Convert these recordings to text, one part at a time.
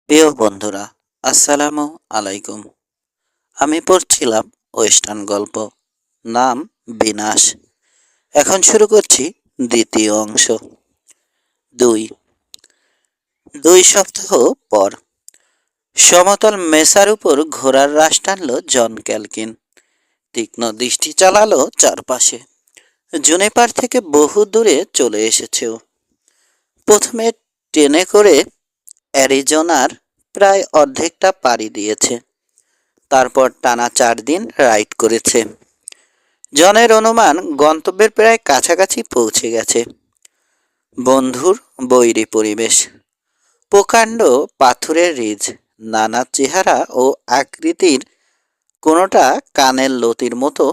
প্রিয় বন্ধুরা, আসসালামু আলাইকুম। আমি পড়ছিলাম ওয়েস্টার্ন গল্প, নাম বিনাশ। এখন শুরু করছি দ্বিতীয় অংশ। দুই 2 সপ্তাহ পর সমতল মেসার উপর ঘোড়ার রাশ টানল জন ক্যালকিন। তীক্ষ্ণ দৃষ্টি চালালো চারপাশে। জুনেপার থেকে বহু দূরে চলে এসেছে ও। প্রথমে ট্রেনে করে অ্যারিজোনার প্রায় অর্ধেকটা পাড়ি দিয়েছে। তারপর টানা 4 দিন রাইড করেছে। জনের অনুমান গন্তব্যের প্রায় কাছাকাছি পৌঁছে গেছে। বন্ধুর বৈরী পরিবেশ, প্রকাণ্ড পাথুরের রিজ, নানা চেহারা ও আকৃতির, কোনোটা কানের লতির মতো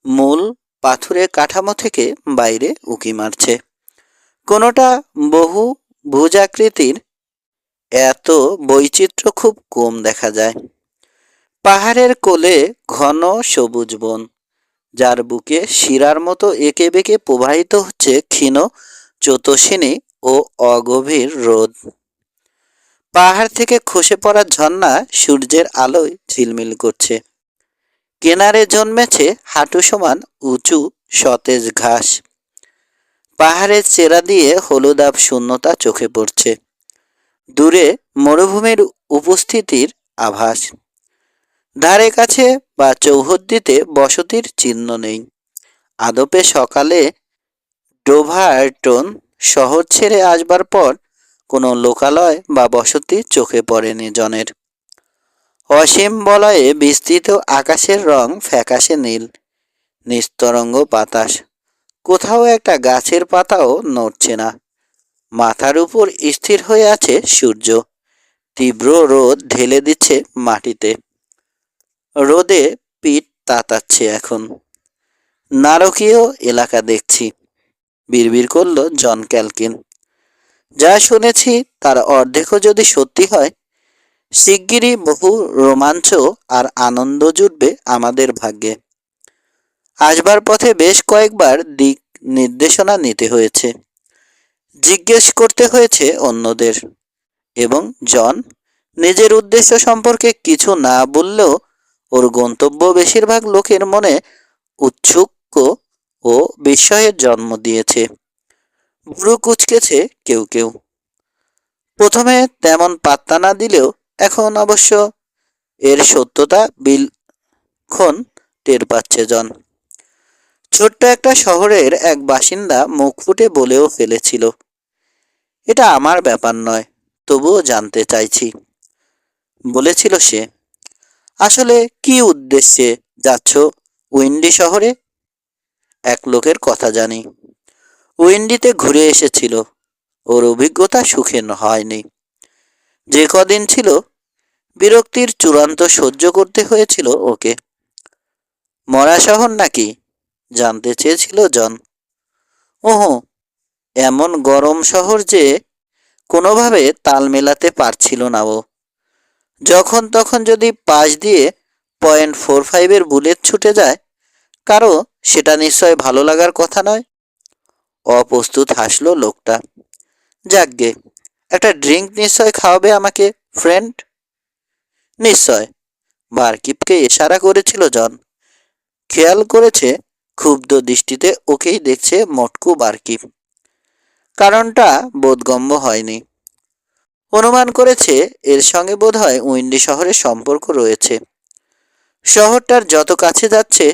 মূল পাথুরের কাঠামো থেকে বাইরে উঁকি মারছে, কোনোটা বহু ভুজাকৃতির। এত বৈচিত্র্য খুব কম দেখা যায়। পাহাড়ের কোলে ঘন সবুজ বন, যার বুকে শিরার মতো এঁকে বেঁকে প্রবাহিত হচ্ছে ক্ষীণ চতসিনী ও অগভীর রোদ। পাহাড় থেকে খসে পড়া ঝর্ণা সূর্যের আলোয় ঝিলমিল করছে। কিনারে জন্মেছে হাঁটু সমান উঁচু সতেজ ঘাস। পাহাড়ের চেরা দিয়ে হলুদাভ শূন্যতা চোখে পড়ছে। দূরে মরুভূমির উপস্থিতির আভাস। ধারে কাছে বা চৌহদ্দিতে বসতির চিহ্ন নেই। আদপে সকালে ডোভারটন শহর ছেড়ে আসবার পর কোনো লোকালয় বা বসতি চোখে পড়েনি জনের। অসীম বলয়ে বিস্তৃত আকাশের রং ফ্যাকাশে নীল, নিস্তরঙ্গ বাতাস। কোথাও একটা গাছের পাতাও নড়ছে না। মাথার উপর স্থির হয়ে আছে সূর্য। তীব্র রোদ ঢেলে দিচ্ছে মাটিতে। রোদে পিঠ তাতাচ্ছে এখন। নারকীয় এলাকা দেখছি, বিড়বিড় করল জন ক্যালকিন। যা শুনেছি তার অর্ধেকও যদি সত্যি হয়, শিগগিরই বহু রোমাঞ্চ আর আনন্দ জুটবে আমাদের ভাগ্যে। আসবার পথে বেশ কয়েকবার দিক নির্দেশনা নিতে হয়েছে, জিজ্ঞেস করতে হয়েছে অন্যদের, এবং জন নিজের উদ্দেশ্য সম্পর্কে কিছু না বললেও ওর গন্তব্য বেশিরভাগ লোকের মনে উৎসুক ও বিস্ময়ের জন্ম দিয়েছে। ভুরু কুঁচকেছে কেউ কেউ। প্রথমে তেমন পাত্তা না দিলেও এখন অবশ্য এর সত্যতা বিলক্ষণ টের পাচ্ছে জন। ছোট্ট একটা শহরের এক বাসিন্দা মুখ ফুটে বলেও ফেলেছিল, এটা আমার ব্যাপার নয়, তবুও জানতে চাইছি। বলেছিল সে। আসলে কি উদ্দেশ্যে যাচ্ছ উইন্ডি শহরে? এক লোকের কথা জানি। উইন্ডিতে ঘুরে এসেছিল। ওর অভিজ্ঞতা সুখের হয়নি। যে কদিন ছিল, বিরক্তির চূড়ান্ত সহ্য করতে হয়েছিল ওকে। মরা শহর নাকি? জানতে চেয়েছিল জন। ওহো, এমন গরম শহর যে কোনোভাবে তাল মেলাতে পারছিল না ও। যখন তখন যদি পাশ দিয়ে .45-এর বুলেট ছুটে যায়, কারো সেটা নিশ্চয় ভালো লাগার কথা নয়। অপ্রস্তুত হাসলো লোকটা। যাকগে, একটা ড্রিঙ্ক নিশ্চয় খাওয়াবে আমাকে, ফ্রেন্ড। নিশ্চয়, বারকিপকে ইশারা করেছিল জন। খেয়াল করেছে ক্ষুব্ধ দৃষ্টিতে ওকেই দেখছে মটকু বারকিপ। কারণটা বোধগম্য হয়নি। অনুমান করেছে এর সঙ্গে বোধহয় উইন্ডি শহরের সম্পর্ক রয়েছে। শহরটার যত কাছে যাচ্ছে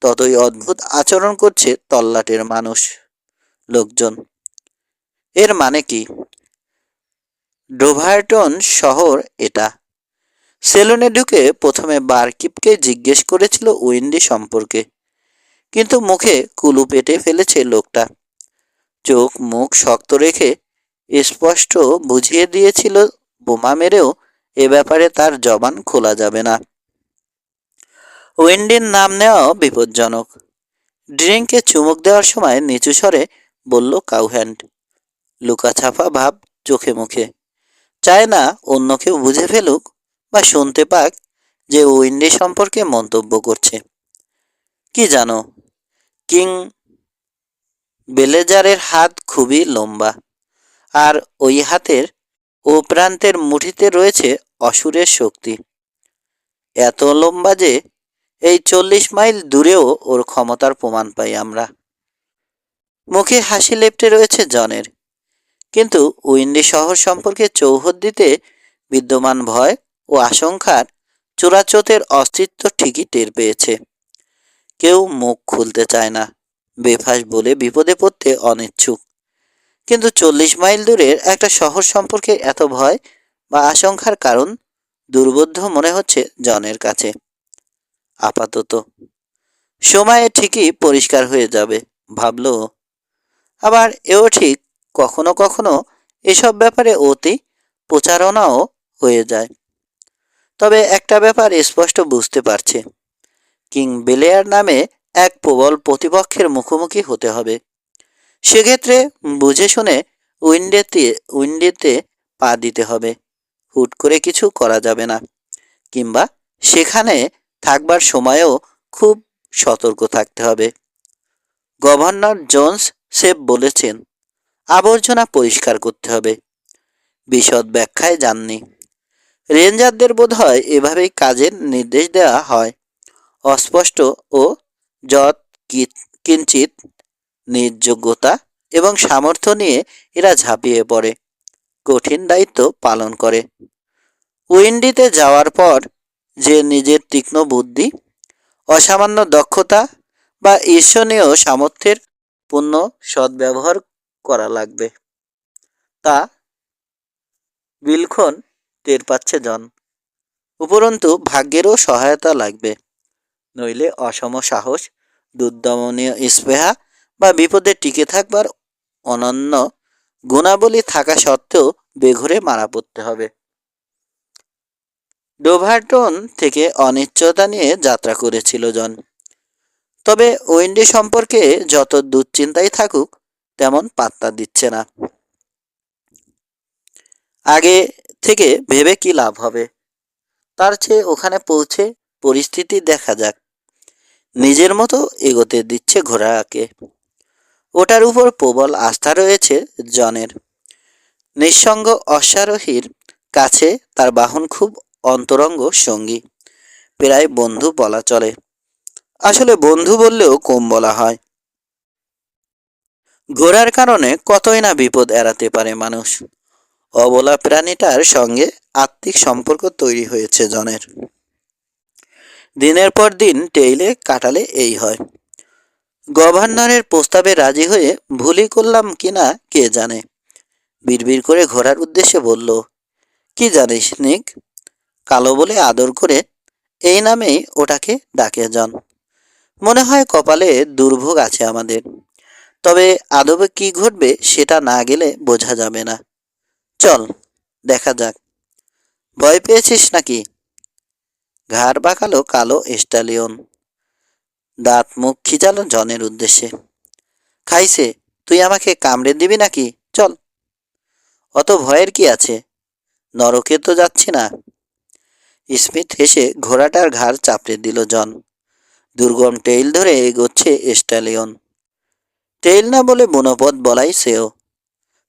ততই অদ্ভুত আচরণ করছে তল্লাটের মানুষ, লোকজন। এর মানে কি? ডোভারটন শহর এটা। সেলুনে ঢুকে প্রথমে বারকিপকে জিজ্ঞেস করেছিল উইন্ডি সম্পর্কে, কিন্তু মুখে কুলু পেটে ফেলেছে লোকটা। চোখ মুখ শক্ত রেখে স্পষ্ট বুঝিয়ে দিয়েছিল বোমা মেরেও এ ব্যাপারে তার জবান খোলা যাবে না। উইন্ডির নাম নেওয়াও বিপজ্জনক। ড্রিঙ্কে চুমুক দেওয়ার সময় নিচু স্বরে বলল কাউহ্যান্ড। লুকাছাপা ভাব চোখে মুখে। চায় না অন্য কেউ বুঝে ফেলুক বা শুনতে পাক যে উইন্ডি সম্পর্কে মন্তব্য করছে। কি জানো, কিং বেলেজারের হাত খুবই লম্বা, আর ওই হাতের ও প্রান্তের মুঠিতে রয়েছে অসুরের শক্তি, এত লম্বা যে এই 40 মাইল দূরেও ওর ক্ষমতার প্রমাণ পাই আমরা। মুখে হাসি লেপ্টে রয়েছে জনের, কিন্তু উইন্ডি শহর সম্পর্কে চৌহদ্দিতে বিদ্যমান ভয় ও আশঙ্কার চোরাচোতের অস্তিত্ব ঠিকই টের পেয়েছে। কেউ মুখ খুলতে চায় না, বেফাঁস বলে বিপদে পড়তে অনিচ্ছুক। কিন্তু 40 মাইল দূরের একটা শহর সম্পর্কে এত ভয় বা আশঙ্কার কারণ দুর্বোধ্য মনে হচ্ছে জনের কাছে। আপাতত সময়ে ঠিকই পরিষ্কার হয়ে যাবে ভাবল। আবার এও ঠিক, কখনো কখনো এসব ব্যাপারে অতি প্রচারণাও হয়ে যায়। তবে একটা ব্যাপার স্পষ্ট বুঝতে পারছে, কিং বেলেয়ার নামে এক প্রবল প্রতিপক্ষের মুখোমুখি হতে হবে। সেক্ষেত্রে বুঝে শুনে উইন্ডেতে পা দিতে হবে। হুট করে কিছু করা যাবে না, কিংবা সেখানে থাকবার সময়ও খুব সতর্ক থাকতে হবে। গভর্নর জোন্স সেফ বলেছেন আবর্জনা পরিষ্কার করতে হবে। বিশদ ব্যাখ্যায় যাননি। রেঞ্জারদের বোধহয় এভাবেই কাজের নির্দেশ দেওয়া হয়। অস্পষ্ট ও যৎ কিঞ্চিত নিজ যোগ্যতা এবং সামর্থ্য নিয়ে এরা ঝাঁপিয়ে পড়ে, কঠিন দায়িত্ব পালন করে। উইন্ডিতে যাওয়ার পর যে নিজের তীক্ষ্ণ বুদ্ধি, অসামান্য দক্ষতা বা ঈর্ষণীয় সামর্থ্যের পূর্ণ সদ্ব্যবহার করা লাগবে, তা বিলক্ষণ টের পাচ্ছে জন। উপরন্তু ভাগ্যেরও সহায়তা লাগবে, নইলে অসম সাহস, দুর্দমনীয় স্পৃহা বা বিপদে টিকে থাকবার অনন্য গুণাবলী থাকা সত্ত্বেও বেঘরে মারা পড়তে হবে। ডোভারটন থেকে অনিশ্চয়তা নিয়ে যাত্রা করেছিল জন। তবে উইন্ডি সম্পর্কে যত দুশ্চিন্তাই থাকুক তেমন পাত্তা দিচ্ছে না। আগে থেকে ভেবে কি লাভ হবে, তার চেয়ে ওখানে পৌঁছে পরিস্থিতি দেখা যাক। নিজের মতো এগোতে দিচ্ছে ঘোড়াকে। ওটার উপর প্রবল আস্থা রয়েছে জনের। নিঃসঙ্গ অশ্বারোহীর কাছে তার বাহন খুব অন্তরঙ্গ সঙ্গী, প্রায় বন্ধু বলা চলে। আসলে বন্ধু বললেও কম বলা হয়। ঘোড়ার কারণে কতই না বিপদ এড়াতে পারে মানুষ। অবলা প্রাণীটার সঙ্গে আত্মিক সম্পর্ক তৈরি হয়েছে জনের। দিনের পর দিন টেইলে কাটালে এই হয়। গভর্নরের প্রস্তাবে রাজি হয়ে ভুলই করলাম কিনা কে জানে। বিড়বিড় করে ঘোড়ার উদ্দেশ্যে বলল, কি জানিস নিক? কালো বলে আদর করে এই নামেই ওটাকে ডাকে জন। মনে হয় কপালে দুর্ভোগ আছে আমাদের। তবে আদবে কি ঘটবে সেটা না গেলে বোঝা যাবে না। চল দেখা যাক। ভয় পেয়েছিস নাকি? ঘাড় বাঁকালো কালো স্টালিয়ন। দাঁত মুখ খিচালো জনের উদ্দেশ্যে। খাইছে, তুই আমাকে কামড়ে দিবি নাকি? চল। অত ভয়ের কি আছে, নরকে তো যাচ্ছি না। স্মিথ হেসে ঘোড়াটার ঘাড় চাপড়ে দিল জন। দুর্গম টেইল ধরে এগোচ্ছে স্টালিয়ন। টেইল না বলে বনপথ বলাই সেও।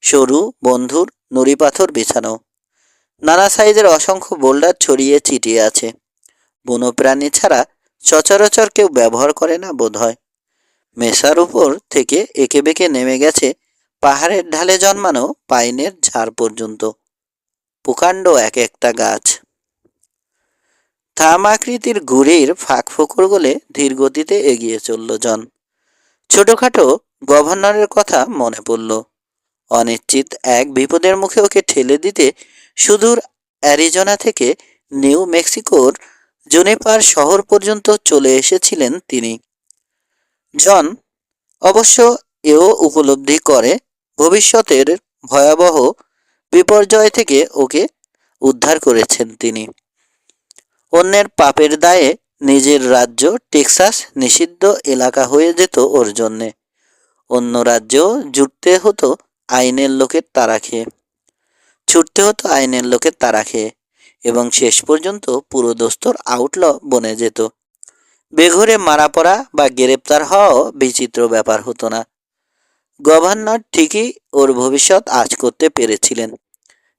সরু বন্ধুর নুড়ি পাথর বিছানো, নানা সাইজের অসংখ্য বোল্ডার ছড়িয়ে ছিটিয়ে আছে। বন্যপ্রাণী ছাড়া সচরাচর কেউ ব্যবহার করে না বোধহয়। মেসার উপর থেকে একে বেঁকে নেমে গেছে পাহাড়ের ঢালে জন্মানো পাইনের ঝাড় পর্যন্ত, প্রকাণ্ড এক একটা গাছ। থাম আকৃতির গুড়ির ফাঁক ফোকর গলে ধীর গতিতে এগিয়ে চলল জন। ছোটখাটো গভর্নরের কথা মনে পড়ল। অনিশ্চিত এক বিপদের মুখে ওকে ঠেলে দিতে সুদূর অ্যারিজোনা থেকে নিউ মেক্সিকোর জুনিপার শহর পর্যন্ত চলে এসেছিলেন তিনি। জন অবশ্য এও উপলব্ধি করে ভবিষ্যতের ভয়াবহ বিপর্যয় থেকে ওকে উদ্ধার করেছেন তিনি। অন্যের পাপের দায়ে নিজের রাজ্য টেক্সাস নিষিদ্ধ এলাকা হয়ে যেত ওর জন্যে। অন্য রাজ্যেও জুটতে হতো আইনের লোকের তাড়া খেয়ে, ছুটতে হতো আইনের লোকের তাড়া খেয়ে, এবং শেষ পর্যন্ত পুরো দোস্তর আউটল বনে যেত। বেঘরে মারা পড়া বা গ্রেপ্তার হওয়াও বিচিত্র ব্যাপার হতো না। গভর্নর ঠিকই ওর ভবিষ্যৎ আঁচ করতে পেরেছিলেন।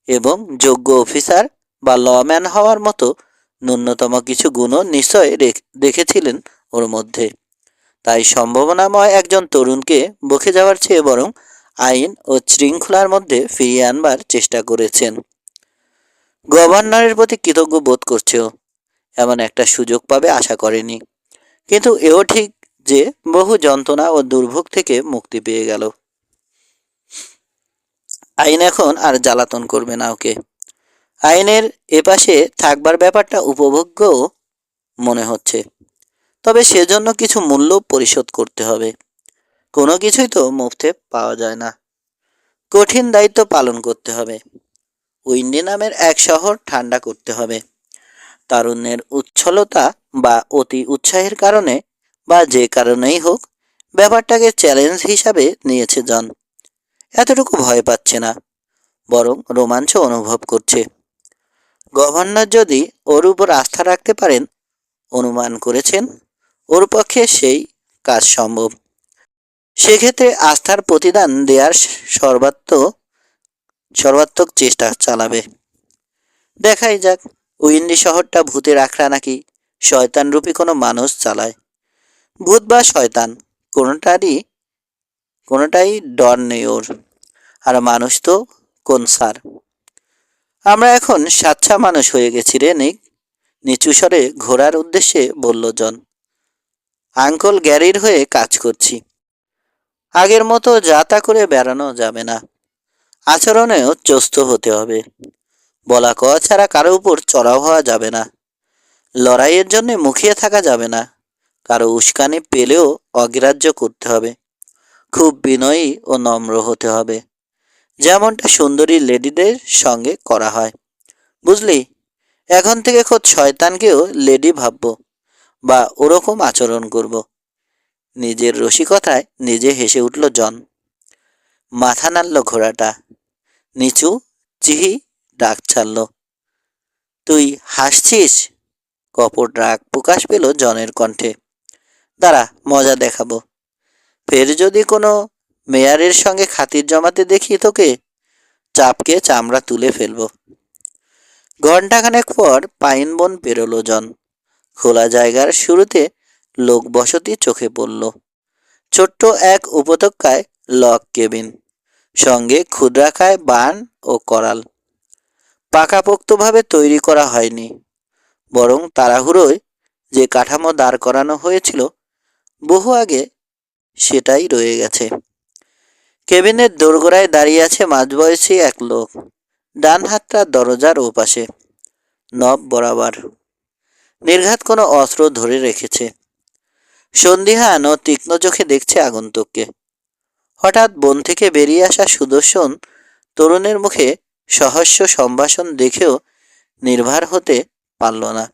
এবং যোগ্য অফিসার বা লম্যান হওয়ার মতো ন্যূনতম কিছু গুণও নিশ্চয় দেখেছিলেন ওর মধ্যে। তাই সম্ভাবনাময় একজন তরুণকে বকে যাওয়ার চেয়ে বরং আইন ও শৃঙ্খলার মধ্যে ফিরিয়ে আনবার চেষ্টা করেছেন। গভর্নরের প্রতি কৃতজ্ঞ বোধ করছেও, এমন একটা সুযোগ পাবে আশা করেনি। কিন্তু এও ঠিক যে বহু যন্ত্রণা ও দুর্ভোগ থেকে মুক্তি পেয়ে গেল। আইন এখন আর জ্বালাতন করবে না ওকে। আইনের এপাশে থাকবার ব্যাপারটা উপভোগ্য মনে হচ্ছে। তবে সেজন্য কিছু মূল্য পরিশোধ করতে হবে। কোনো কিছুই তো মুফতে পাওয়া যায় না। কঠিন দায়িত্ব পালন করতে হবে। উইন্ডি নামের এক শহর ঠান্ডা করতে হবে। তারুণ্যের উচ্ছলতা বা অতি উৎসাহের কারণে বা যে কারণেই হোক, ব্যাপারটাকে চ্যালেঞ্জ হিসাবে নিয়েছে জন। এতটুকু ভয় পাচ্ছে না, বরং রোমাঞ্চ অনুভব করছে। গভর্নর যদি ওর উপর আস্থা রাখতে পারেন, অনুমান করেছেন ওর পক্ষে সেই কাজ সম্ভব। সেক্ষেত্রে আস্থার প্রতিদান দেওয়ার সর্বাত্মক চেষ্টা চালাবে। দেখাই যাক উইন্ডি শহরটা ভূতের আখড়া নাকি শয়তানরূপী কোনো মানুষ চালায়। ভূত বা শয়তান কোনোটাই ডর নেই ওর। আর মানুষ তো কোন সার। আমরা এখন সাচ্চা মানুষ হয়ে গেছি রে নিক, নিচু স্বরে ঘোরার উদ্দেশ্যে বলল জন। আঙ্কল গ্যারির হয়ে কাজ করছি। আগের মতো যা তা করে বেড়ানো যাবে না। আচরণেও চস্ত হতে হবে। বলা কওয়া ছাড়া কারো উপর চড়াও হওয়া যাবে না। লড়াইয়ের জন্য মুখিয়ে থাকা যাবে না। কারো উস্কানি পেলেও অগ্রাহ্য করতে হবে। খুব বিনয়ী ও নম্র হতে হবে, যেমনটা সুন্দরী লেডিদের সঙ্গে করা হয়। বুঝলি, এখন থেকে খোদ শয়তানকেও লেডি ভাবব বা ওরকম আচরণ করব। নিজের রসিকতায় নিজে হেসে উঠল জন। মাথা নাড়ল ঘোড়াটা। নিচু চিহি ডাক ছাড়ল। তুই হাসছিস? কপট রাগ প্রকাশ পেল জনের কণ্ঠে। দাঁড়া, মজা দেখাবো। ফের যদি কোনো মেয়ারের সঙ্গে খাতির জমাতে দেখি তোকে, চাপকে চামড়া তুলে ফেলবো। ঘণ্টাখানেক পর পাইন বন পেরোলো জন। খোলা জায়গার শুরুতে লোক বসতি চোখে পড়ল। ছোট্ট এক উপত্যকায় লক কেবিন, সঙ্গে ক্ষুদ্রাকায় বার্ন ও করাল। পাকাপোক্তভাবে তৈরি করা হয়নি, বরং তাড়াহুড়োয় যে কাঠামো দাঁড় করানো হয়েছিল বহু আগে সেটাই রয়ে গেছে। কেবিনের দোরগোড়ায় দাঁড়িয়ে আছে মাঝবয়সী এক লোক। ডান হাতটা দরজার ওপাশে, নব বরাবর। নির্ঘাত কোনো অস্ত্র ধরে রেখেছে। সন্দিহান ও তীক্ষ্ণ চোখে দেখছে আগন্তুককে। হঠাৎ বন থেকে বেরিয়ে আসা সুদর্শন তরুণের মুখে সহস্য সম্ভাষণ দেখেও নির্ভার হতে পারল না।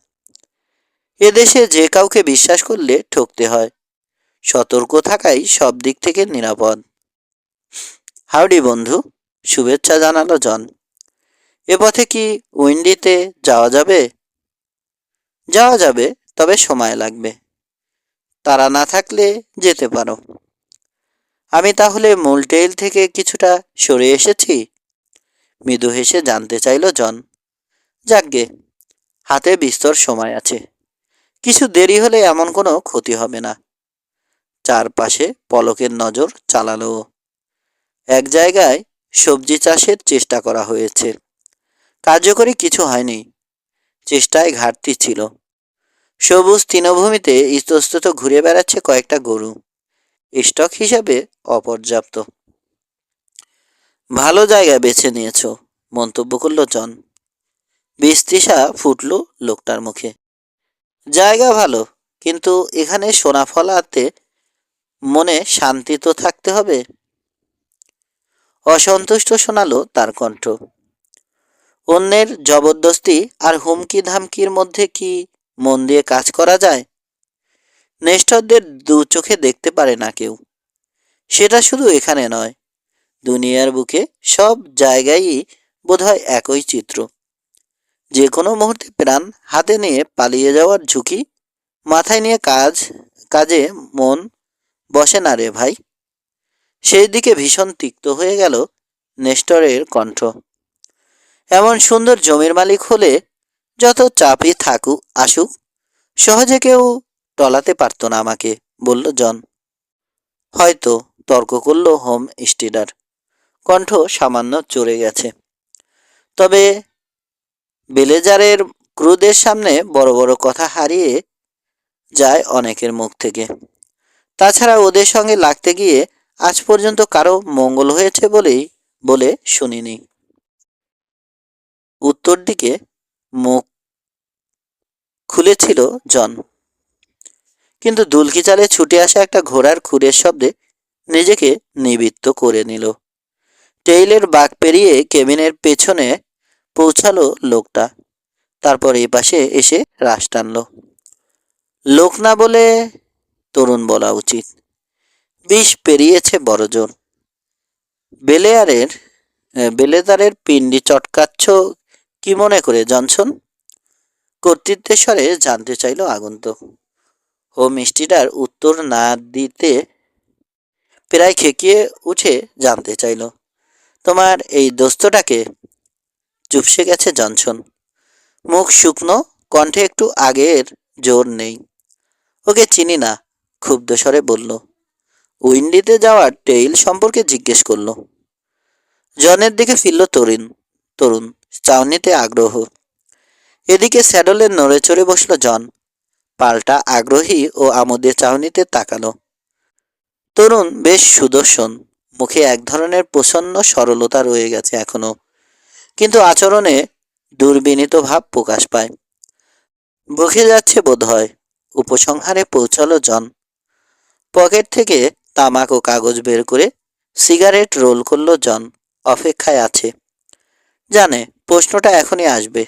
এদেশে যে কাউকে বিশ্বাস করলে ঠকতে হয়। সতর্ক থাকাই সব দিক থেকে নিরাপদ। হাউডি বন্ধু, শুভেচ্ছা জানালো জন। এ পথে কি উইন্ডিতে যাওয়া যাবে? যাওয়া যাবে, তবে সময় লাগবে। তারা না থাকলে যেতে পারো। আমি তাহলে মুলটেইল থেকে কিছুটা সরে এসেছি? মৃদু হেসে জানতে চাইল জন। যাকগে, হাতে বিস্তর সময় আছে। কিছু দেরি হলে এমন কোনো ক্ষতি হবে না। চারপাশে পলকের নজর চালালো। এক জায়গায় সবজি চাষের চেষ্টা করা হয়েছে। কার্যকরী কিছু হয়নি। চেষ্টায় ঘাটতি ছিল। সবুজ তৃণভূমিতে ইতস্তত ঘুরে বেড়াচ্ছে কয়েকটা গরু। স্টক হিসাবে অপর্যাপ্ত। ভালো জায়গা বেছে নিয়েছ, মন্তব্য করল জন। বিস্তৃষা ফুটল লোকটার মুখে। জায়গা ভালো, কিন্তু এখানে সোনা ফলাতে মনে শান্তি তো থাকতে হবে। অসন্তুষ্ট শোনালো তার কণ্ঠ। অন্যের জবরদস্তি আর হুমকি ধামকির মধ্যে কি মন দিয়ে কাজ করা যায়? নেস্টরদের দু চোখে দেখতে পারে না কেউ। সেটা শুধু এখানে নয়, দুনিয়ার বুকে সব জায়গায়ই বোধহয় একই চিত্র। যে কোনো মুহূর্তে প্রাণ হাতে নিয়ে পালিয়ে যাওয়ার ঝুঁকি মাথায় নিয়ে কাজে মন বসে না রে ভাই। সেই দিকে ভীষণ তিক্ত হয়ে গেল নেস্টরের কণ্ঠ। এমন সুন্দর জমির মালিক হলে যত চাপই থাকুক আসুক, সহজে কেউ টলাতে পারতো না আমাকে, বলল জন। হয়তো, তর্ক করল হোম স্টিডার, কণ্ঠ সামান্য চড়ে গেছে। তবে বেলেজারের ক্রুদের সামনে বড় বড় কথা হারিয়ে যায় অনেকের মুখ থেকে। তাছাড়া ওদের সঙ্গে লাগতে গিয়ে আজ পর্যন্ত কারো মঙ্গল হয়েছে বলে শুনিনি। উত্তর দিকে মুখ খুলেছিল জন, কিন্তু দুলকি চালে ছুটে আসা একটা ঘোড়ার খুরের শব্দে নিজেকে নিবৃত্ত করে নিল। টেইলের বাঁক পেরিয়ে কেবিনের পেছনে পৌঁছালো লোকটা, তারপর এই পাশে এসে রাশ টানল। লোক না বলে তরুণ বলা উচিত। 20 পেরিয়েছে বড়জোর। বেলেয়ারের বেলেদারের পিণ্ডি চটকাচ্ছ কি মনে করে জনসন? কর্তৃত্বের স্বরে জানতে চাইল আগন্তুক। হোম স্টিডার উত্তর না দিতে প্রায় খেকিয়ে উঠে জানতে চাইল, তোমার এই দোস্তটাকে? চুপসে গেছে জনসন। মুখ শুকনো, কণ্ঠে একটু আগের জোর নেই। ওকে চিনি না, ক্ষুব্ধ স্বরে বলল। উইন্ডিতে যাওয়ার টেইল সম্পর্কে জিজ্ঞেস করল। জনের দিকে ফিরল তরুণ, চাউনিতে আগ্রহ। এদিকে স্যাডলে নড়ে চড়ে বসল জন, পাল্টা আগ্রহী ও আমোদে চাউনিতে তাকালো। তরুণ বেশ সুদর্শন, মুখে এক ধরনের প্রসন্ন সরলতা রয়ে গেছে এখনো, কিন্তু আচরণে দুর্বিনীত ভাব প্রকাশ পায়। বকে যাচ্ছে বোধ হয়। উপসংহারে পৌঁছালো জন। পকেট থেকে তামাক ও কাগজ বের করে সিগারেট রোল করল জন। অপেক্ষায় আছে, জানে প্রশ্নটা এখনই আসবে।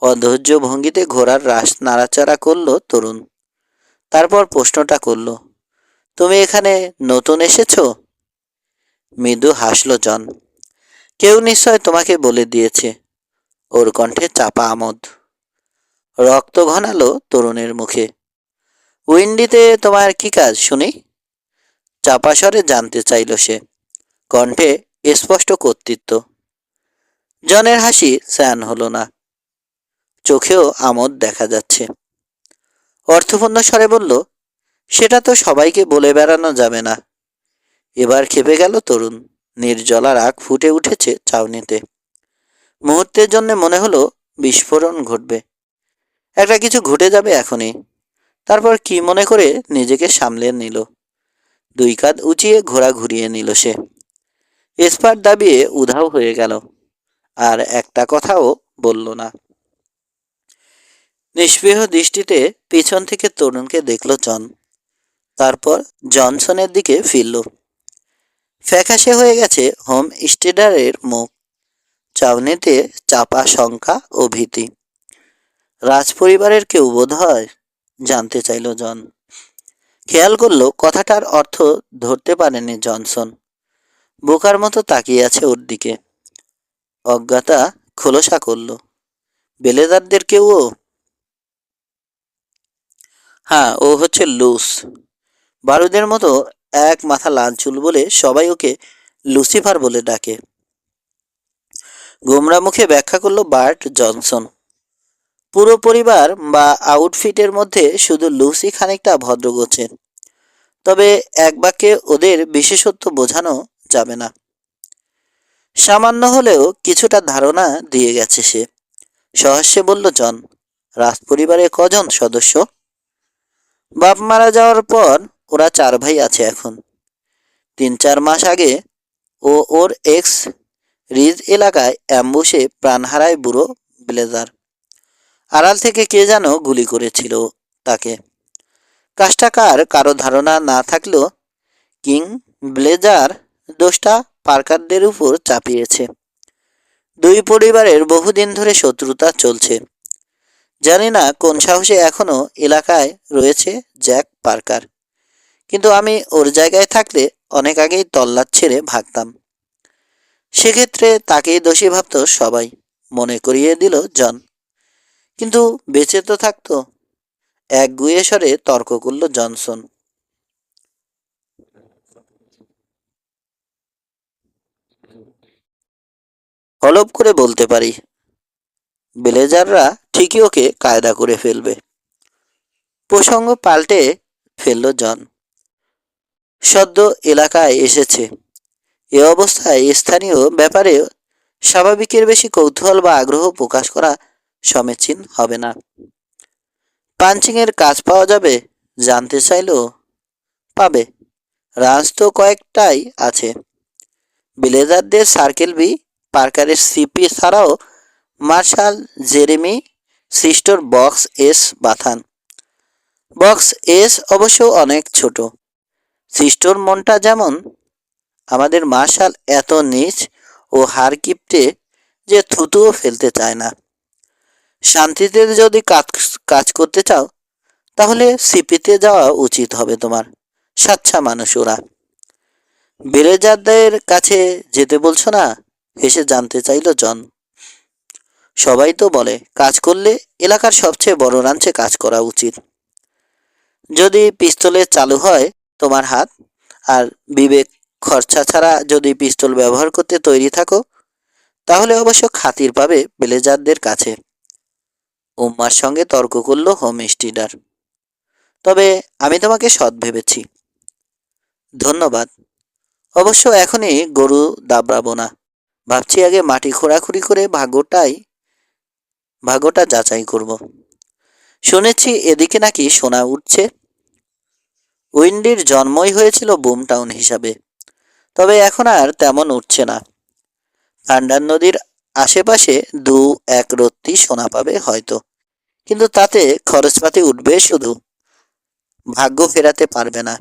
অধৈর্য ভঙ্গিতে ঘোড়ার রাশ নাড়াচাড়া করল তরুণ। তারপর প্রশ্নটা করল, তুমি এখানে নতুন এসেছো? মৃদু হাসল জন। কেউ নিশ্চয় তোমাকে বলে দিয়েছে। ওর কণ্ঠে চাপা আমোদ। রক্ত ঘনালো তরুণের মুখে। উইন্ডিতে তোমার কি কাজ শুনি? চাপা স্বরে জানতে চাইল সে, কণ্ঠে স্পষ্ট কর্তৃত্ব। জনের হাসি স্যান হলো না, চোখেও আমোদ দেখা যাচ্ছে। অর্থপূর্ণ স্বরে বলল, সেটা তো সবাইকে বলে বেড়ানো যাবে না। এবার খেপে গেল তরুণ। নির্জলা রাগ ফুটে উঠেছে চাউনিতে। মুহূর্তের জন্য মনে হলো বিস্ফোরণ ঘটবে, একটা কিছু ঘটে যাবে এখনই। তারপর কি মনে করে নিজেকে সামলে নিল। দুই কাঁধ উঁচিয়ে ঘোড়া ঘুরিয়ে নিল সে। স্পার দাবিয়ে উধাও হয়ে গেল, আর একটা কথাও বলল না। নিস্পৃহ দৃষ্টিতে পিছন থেকে তরুণকে দেখল জন, তারপর জনসনের দিকে ফিরল। ফ্যাকাশে হয়ে গেছে হোম স্টেডারের মুখ, চাউনিতে চাপা শঙ্কা ও ভীতি। রাজপরিবারের কেউ বোধ হয়, জানতে চাইল জন। খেয়াল করলো কথাটার অর্থ ধরতে পারেনি জনসন। বোকার মতো তাকিয়ে আছে ওর দিকে। অজ্ঞাতা খোলসা করল, বেলেদারদের কেউ ও? হ্যাঁ, ও হচ্ছে লুস। বারুদের মতো এক মাথা লাল চুল বলে সবাই ওকে লুসিফার বলে ডাকে। গোমরা মুখে ব্যাখ্যা করলো বার্ট জনসন। পুরো পরিবার বা আউটফিটের মধ্যে শুধু লুসি খানিকটা ভদ্রগোছের, তবে এক বাক্যে ওদের বিশেষত্ব বোঝানো যাবে না। সামান্য হলেও কিছুটা ধারণা দিয়ে গেছে সে। সহস্যে বলল জন, রাজপরিবারে কজন সদস্য? বাপ মারা যাওয়ার পর ওরা 4 ভাই আছে এখন। 3-4 মাস আগে ও ওর এক্স রিজ এলাকায় অ্যাম্বুশে প্রাণ হারায় বুড়ো ব্লেজার। আড়াল থেকে কে যেন গুলি করেছিল তাকে। কাজটা কারো ধারণা না থাকলেও কিং ব্লেজার দোষটা পার্কারদের উপর চাপিয়েছে। দুই পরিবারের বহুদিন ধরে শত্রুতা চলছে। জানি না কোন সাহসে এখনো এলাকায় রয়েছে জ্যাক পার্কার, কিন্তু আমি ওর জায়গায় থাকলে অনেক আগেই তল্লাট ছেড়ে ভাগতাম। সেক্ষেত্রে তাকেই দোষী ভাবত সবাই, মনে করিয়ে দিল জন। কিন্তু বেঁচে তো থাকতো। একগুঁয়ে স্বরে তর্ক করল জনসন। হলপ করে বলতে পারি, ভিলেজাররা ঠিকই ওকে কায়দা করে ফেলবে। প্রসঙ্গ পাল্টে ফেলল জন। সদ্য এলাকায় এসেছে, এ অবস্থায় স্থানীয় ব্যাপারে স্বাভাবিকের বেশি কৌতূহল বা আগ্রহ প্রকাশ করা সমীচীন হবে না। পাঞ্চিংয়ের কাজ পাওয়া যাবে জানতে চাইল। পাবে, রাজ তো কয়েকটাই আছে। ভিলেজারদের সার্কেল বি, পার্কারের সিপি ছাড়াও martial Jeremy সিস্টোর box S বাথান। Box S অবশ্য অনেক ছোট। সিস্টোর মনটা যেমন আমাদের মার্শাল এত নিচ ও হার কিপটে যে থুতুও ফেলতে চায় না। শান্তিতে যদি কাজ করতে চাও তাহলে সিপিতে যাওয়া উচিত হবে তোমার। সাচ্চা মানুষ ওরা। ভিলেজারদের কাছে যেতে বলছো না? হেসে জানতে চাইল জন। সবাই তো বলে কাজ করলে এলাকার সবচেয়ে বড় রাঞ্চে কাজ করা উচিত। যদি পিস্তলে চালু হয় তোমার হাত, আর বিবেক খরচা ছাড়া যদি পিস্তল ব্যবহার করতে তৈরি থাকো, তাহলে অবশ্য খাতির পাবে ভিলেজারদের কাছে। উম্মার সঙ্গে তর্ক করল হোম স্টিডার। তবে আমি তোমাকে সৎ ভেবেছি। ধন্যবাদ। অবশ্য এখনই গরু দাবড়াবো না। ভাবছি আগে মাটি খোঁড়াখুড়ি করে ভাগ্যটা যাচাই করব। শুনেছি এদিকে নাকি সোনা উঠছে। উইন্ডির জন্মই হয়েছিল বুম টাউন হিসাবে, তবে এখন আর তেমন উঠছে না। পান্ডার নদীর আশেপাশে দু এক রত্তি সোনা পাবে হয়তো, কিন্তু তাতে খরচপাতি উঠবে শুধু, ভাগ্য ফেরাতে পারবে না।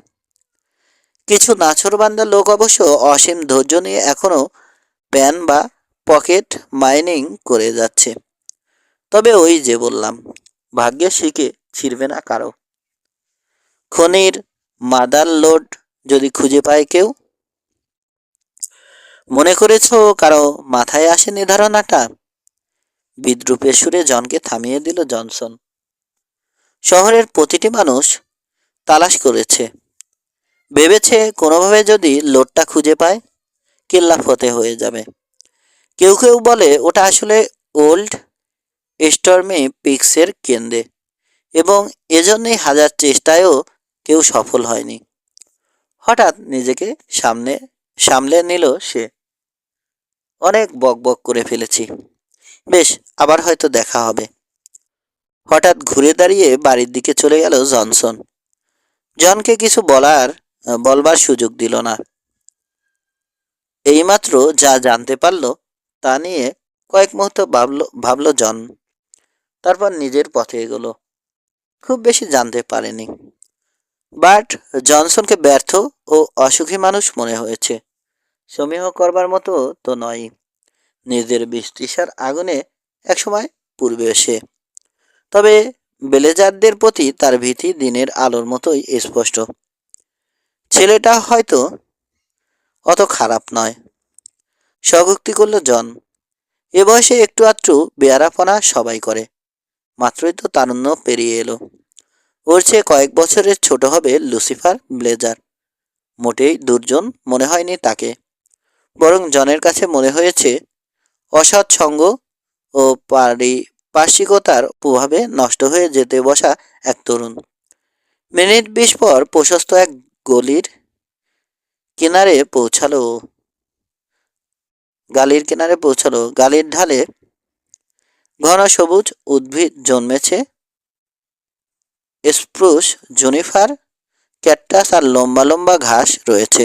কিছু নাছোড়বান্দা লোক অবশ্য অসীম ধৈর্য নিয়ে এখনো প্যান বা পকেট মাইনিং করে যাচ্ছে। তবে ওই যে বললাম, ভাগ্যের শিকে ছিড়বে না কারো। খনির মাদার লোড যদি খুঁজে পায় কেউ। মনে করেছ কারো মাথায় আসেনি ধারণাটা? বিদ্রুপের সুরে জনকে থামিয়ে দিল জনসন। শহরের প্রতিটি মানুষ তালাশ করেছে, ভেবেছে কোনোভাবে যদি লোডটা খুঁজে পায় কেল্লা ফতে হয়ে যাবে। কেউ কেউ বলে ওটা আসলে ওল্ড স্টর্মি পিক্সের কেন্দ্রে, এবং এজন্যই হাজার চেষ্টায়ও কেউ সফল হয়নি। হঠাৎ নিজেকে সামলে নিল সে। অনেক বকবক করে ফেলেছি, বেশ, আবার হয়তো দেখা হবে। হঠাৎ ঘুরে দাঁড়িয়ে বাড়ির দিকে চলে গেল জনসন। জনকে কিছু বলবার সুযোগ দিল না। এইমাত্র যা জানতে পারল তা নিয়ে কয়েক মুহূর্ত ভাবল জন। তারপর নিজের পথে এগোলো। খুব বেশি জানতে পারেনি, বাট জনসনকে ব্যর্থ ও অসুখী মানুষ মনে হয়েছে। সমীহ করবার মতো তো নয়। নিজের বিস্তৃষার আগুনে একসময় পূর্বে সে। তবে বেলেজারদের প্রতি তার ভীতি দিনের আলোর মতোই স্পষ্ট। ছেলেটা হয়তো অত খারাপ নয়, স্বগোক্তি করল জন। এ বয়সে একটু আধটু বেয়ারাপনা সবাই করে, মাত্রই তো তারুণ্য পেরিয়ে এলো। ওর চেয়ে কয়েক বছরের ছোট হবে লুসিফার ব্লেজার। মোটেই দুর্জন মনে হয়নি তাকে, বরং জনের কাছে মনে হয়েছে অসৎ সঙ্গ ও পারিপার্শ্বিকতার প্রভাবে নষ্ট হয়ে যেতে বসা এক তরুণ। মিনিট 20 পর প্রশস্ত এক গলির কিনারে পৌঁছালো। গালির ঢালে ঘন সবুজ উদ্ভিদ জন্মেছে। স্প্রুস, জুনিফার, ক্যাকটাস আর লম্বা লম্বা ঘাস রয়েছে।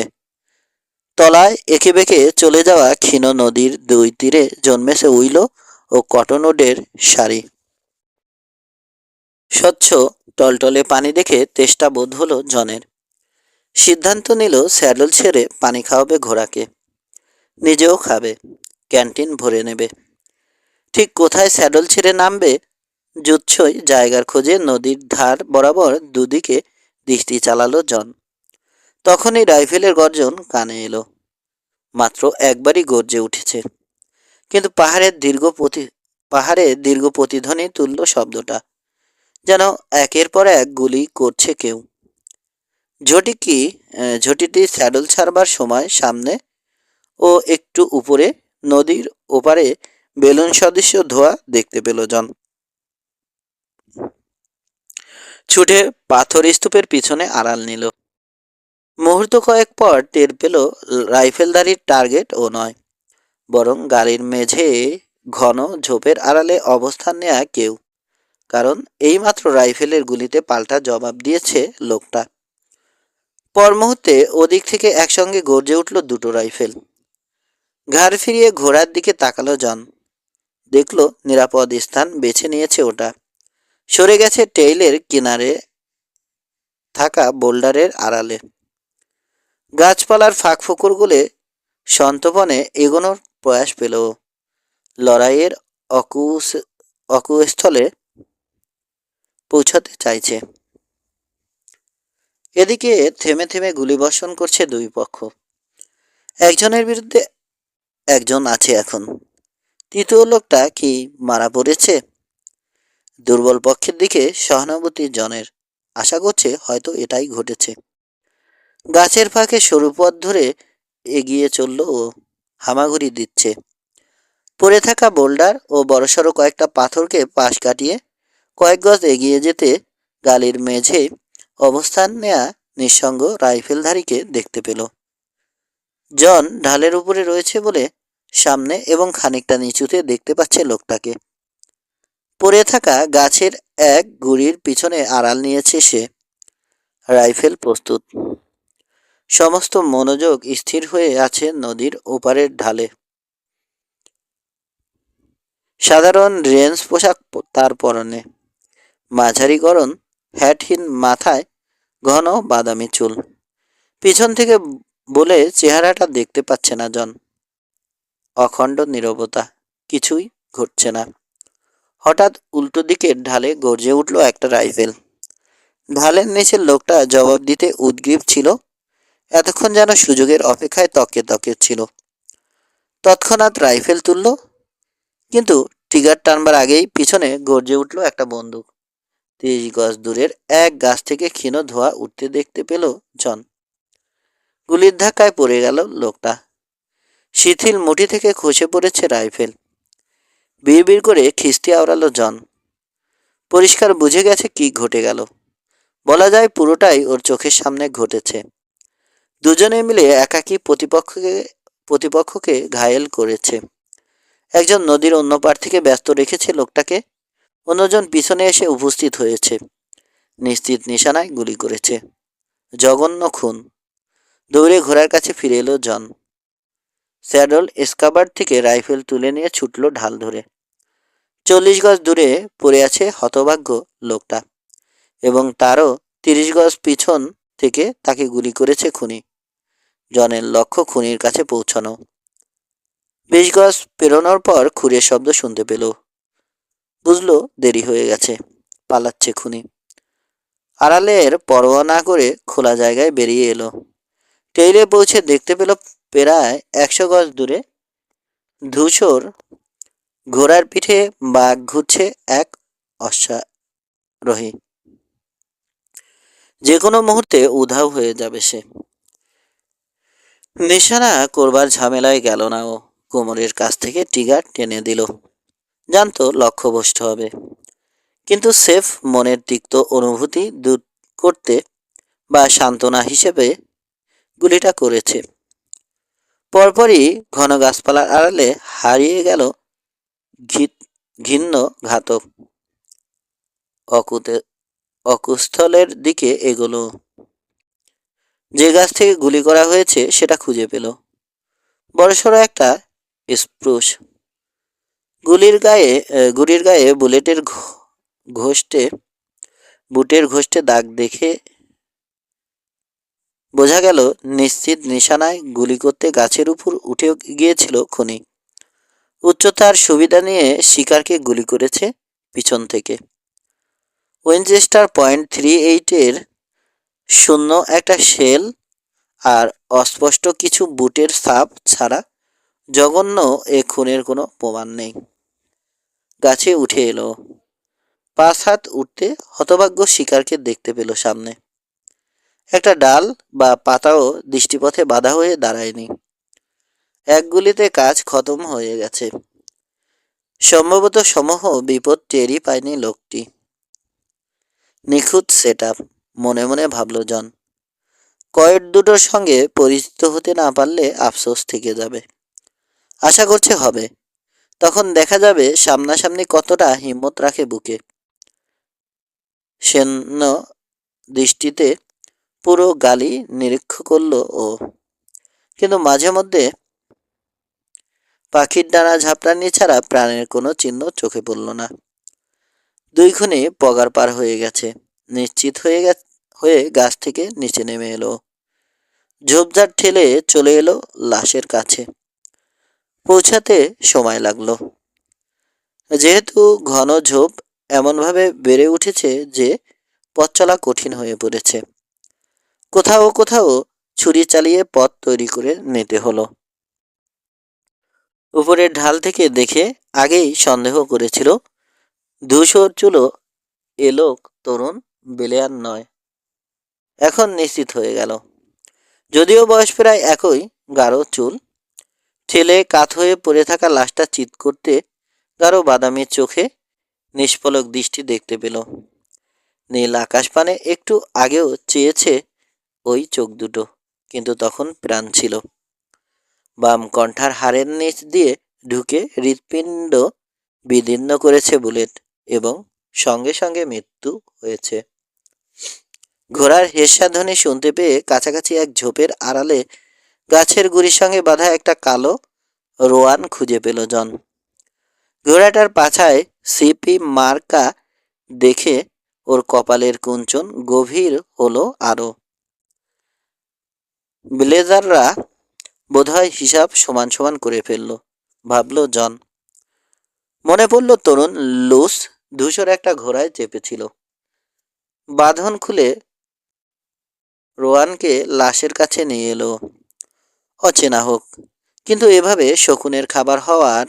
তলায় এঁকে বেঁকে চলে যাওয়া ক্ষীণ নদীর দুই তীরে জন্মেছে উইলো ও কটনউডের সারি। স্বচ্ছ টলটলে পানি দেখে তেষ্টা বোধ হলো জনের। সিদ্ধান্ত নিল স্যাডল ছেড়ে পানি খাওয়াবে ঘোড়াকে, নিজেও খাবে, ক্যান্টিন ভরে নেবে। ঠিক কোথায় স্যাডল ছেড়ে নামবে জুৎসই জায়গার খোঁজে নদীর ধার বরাবর দুদিকে দৃষ্টি চালালো জন। তখনই রাইফেলের গর্জন কানে এলো। মাত্র একবারই গর্জে উঠেছে, কিন্তু পাহাড়ে দীর্ঘ প্রতিধ্বনি তুলল শব্দটা, যেন একের পর এক গুলি করছে কেউ। ঝটিটি স্যাডল ছাড়বার সময় সামনে ও একটু উপরে নদীর ওপারে বেলুন সদৃশ্য ধোঁয়া দেখতে পেল জন। ছুটে পাথর স্তূপের পিছনে আড়াল নিল। মুহূর্ত কয়েক পর টের পেল রাইফেলধারীর টার্গেট ও নয়, বরং গাড়ির মেঝে ঘন ঝোপের আড়ালে অবস্থান নেয়া কেউ। কারণ এইমাত্র রাইফেলের গুলিতে পাল্টা জবাব দিয়েছে লোকটা। পর মুহূর্তে ওদিক থেকে একসঙ্গে গর্জে উঠল দুটো রাইফেল। ঘাড় ফিরিয়ে ঘোড়ার দিকে তাকালো জন। দেখল নিরাপদ স্থান বেছে নিয়েছে ওটা। সরে গেছে টেইলের কিনারে থাকা বোল্ডারের আড়ালে। গাছপালার ফাঁক ফোকরগুলো সন্তপনে এগোনোর প্রয়াস পেল। লড়াইয়ের অকুস্থলে পৌঁছাতে চাইছে। এদিকে থেমে থেমে গুলিবর্ষণ করছে দুই পক্ষ। একজনের বিরুদ্ধে একজন আছে এখন। তৃতীয় লোকটা কি মারা পড়েছে? দুর্বল পক্ষের দিকে সহানুভূতি জনের। আশা করছে হয়তো এটাই ঘটেছে। গাছের ফাঁকে সরু পথ ধরে এগিয়ে চলল ও। হামাগুড়ি দিচ্ছে। পড়ে থাকা বোল্ডার ও বড়সড় কয়েকটা পাথরকে পাশ কাটিয়ে কয়েক গজ এগিয়ে যেতে গালির মেঝে অবস্থান নেয়া নিঃসঙ্গ রাইফেলধারীকে দেখতে পেল। জন ঢালের উপরে রয়েছে বলে সামনে এবং খানিকটা নিচুতে দেখতে পাচ্ছে লোকটাকে। পড়ে থাকা গাছের এক গুড়ির পিছনে আড়াল নিয়েছে সে। রাইফেল প্রস্তুত। সমস্ত মনোযোগ স্থির হয়ে আছে নদীর ওপারের ঢালে। সাধারণ রেঞ্জ পোশাক তার পরনে। মাঝারি গড়ন, হ্যাটহীন মাথায় ঘন বাদামি চুল। পিছন থেকে বলে চেহারাটা দেখতে পাচ্ছে না জন। অখণ্ড নীরবতা, কিছুই ঘটছে না। হঠাৎ উল্টো দিকের ঢালে গর্জে উঠল একটা রাইফেল। ঢালের নিচের লোকটা জবাব দিতে উদগ্রীব ছিল। এতক্ষণ যেন সুযোগের অপেক্ষায় তকে তকে ছিল। তৎক্ষণাৎ রাইফেল তুলল, কিন্তু ট্রিগার টানবার আগেই পিছনে গর্জে উঠল একটা বন্দুক। 30 গজ দূরের এক গাছ থেকে ক্ষীণ ধোঁয়া উঠতে দেখতে পেল জন। গুলির ধাক্কায় পড়ে গেল লোকটা। শিথিল মুঠি থেকে খসে পড়েছে রাইফেল। বিড়বিড় করে খিস্তি আওড়ালো জন। পরিষ্কার বুঝে গেছে কি ঘটে গেল। বলা যায় পুরোটাই ওর চোখের সামনে ঘটেছে। দুজনে মিলে একাকী প্রতিপক্ষকে ঘায়েল করেছে। একজন নদীর অন্য পার থেকে ব্যস্ত রেখেছে লোকটাকে, অন্যজন পিছনে এসে উপস্থিত হয়েছে। নিশ্চিত নিশানায় গুলি করেছে। জঘন্য খুন। দৌড়ে ঘোড়ার কাছে ফিরে এলো জন। স্যাডল স্কাবার্ড থেকে রাইফেল তুলে নিয়ে ছুটল ঢাল ধরে। 40 গজ দূরে পড়ে আছে হতভাগ্য লোকটা, এবং তারও 30 গজ পিছন থেকে তাকে গুলি করেছে খুনি। জনের লক্ষ্য খুনির কাছে পৌঁছানো। 20 গজ পেরোনোর পর খুরের শব্দ শুনতে পেল। বুঝলো দেরি হয়ে গেছে, পালাচ্ছে খুনি। আড়ালের পরোয়া না করে খোলা জায়গায় বেরিয়ে এলো। টেইলে পৌঁছে দেখতে পেল প্রায় 100 গজ দূরে ধূসর ঘোড়ার পিঠে বাঘ ঘুরছে এক অশ্বারোহী। যে কোনো মুহূর্তে উধাও হয়ে যাবে সে। নিশানা করবার ঝামেলায় গেল না ও। কোমরের কাছ থেকে ট্রিগার টেনে দিল। জানতো লক্ষ্যভ্রষ্ট হবে, কিন্তু সেফ মনের তিক্ত অনুভূতি দূর করতে বা সান্ত্বনা হিসেবে গুলিটা করেছে। পরপরই ঘন গাছপালার আড়ালে হারিয়ে গেল ঘিন্ন ঘাতক। অকুস্থলের দিকে এগোলো। যে গাছ থেকে গুলি করা হয়েছে সেটা খুঁজে পেল। বড়সড় একটা স্প্রুস। গুলির গায়ে বুটের ঘোষ্টে দাগ দেখে বোঝা গেল নিশ্চিত নিশানায় গুলি করতে গাছের উপর উঠে গিয়েছিল খুনি। উচ্চতার সুবিধা নিয়ে শিকারকে গুলি করেছে পিছন থেকে। উইনচেস্টার .38-এর শূন্য একটা শেল আর অস্পষ্ট কিছু বুটের ছাপ ছাড়া জঘন্য এ খুনের কোনো প্রমাণ নেই। গাছে উঠে এলো। 5 হাত উঠতে হতভাগ্য শিকারকে দেখতে পেল সামনে। একটা ডাল বা পাতাও দৃষ্টিপথে বাধা হয়ে দাঁড়ায়নি। এক গুলিতে কাজ খতম হয়ে গেছে। সম্ভবত সমূহ বিপদ টেরই পায়নি লোকটি। নিখুঁত সেট আপ, মনে মনে ভাবল জন। কয়েদ দুটোর সঙ্গে পরিচিত হতে না পারলে আফসোস থেকে যাবে। আশা করছে হবে। তখন দেখা যাবে সামনাসামনি কতটা হিম্মত রাখে বুকে। সেন্য দৃষ্টিতে পুরো গালি নিরীক্ষ করল ও। কিন্তু মাঝে মধ্যে পাখির ডানা ঝাপটানি ছাড়া প্রাণের কোনো চিহ্ন চোখে পড়ল না। দুই খুনি পগার পার হয়ে গেছে, নিশ্চিত হয়ে গাছ থেকে নিচে নেমে এলো। ঝোপঝাড় ঠেলে চলে এলো লাশের কাছে। পৌঁছাতে সময় লাগলো, যেহেতু ঘন ঝোপ এমনভাবে বেড়ে উঠেছে যে পথ চলা কঠিন হয়ে পড়েছে। কোথাও কোথাও ছুরি চালিয়ে পথ তৈরি করে নিতে হলো। উপরের ঢাল থেকে দেখে আগেই সন্দেহ করেছিল ধূসর চুলো এ লোক তরুণ বেলেয়ার নয়। এখন নিশ্চিত হয়ে গেল। যদিও বয়স প্রায় একই, গাঢ় চুল, ঠেলে কাত হয়ে পড়ে থাকা লাশটা চিৎ করতে গাঢ় বাদামি চোখে নিষ্পলক দৃষ্টি দেখতে পেল। নীল আকাশ পানে একটু আগেও চেয়েছে ওই চোখ দুটো, কিন্তু তখন প্রাণ ছিল। বাম কণ্ঠার হাড়ের নিচ দিয়ে ঢুকে হৃৎপিণ্ড বিদীর্ণ করেছে বুলেট, এবং সঙ্গে সঙ্গে মৃত্যু হয়েছে। ঘোড়ার হেঁসাধ্বনি শুনতে পেয়ে কাছাকাছি এক ঝোপের আড়ালে গাছের গুড়ির সঙ্গে বাঁধা একটা কালো রোয়ান খুঁজে পেল জন। ঘোড়াটার পাছায় সিপি মার্কা দেখে ওর কপালের কুঞ্চন গভীর হলো আরো। ব্লেজাররা বোধহয় হিসাব সমান সমান করে ফেলল, ভাবল জন। মনে পড়ল তরুণ লুস ধূসর একটা ঘোড়ায় চেপেছিল। বাঁধন খুলে রোয়ানকে লাশের কাছে নিয়ে এলো। অচেনা হোক, কিন্তু এভাবে শকুনের খাবার হওয়ার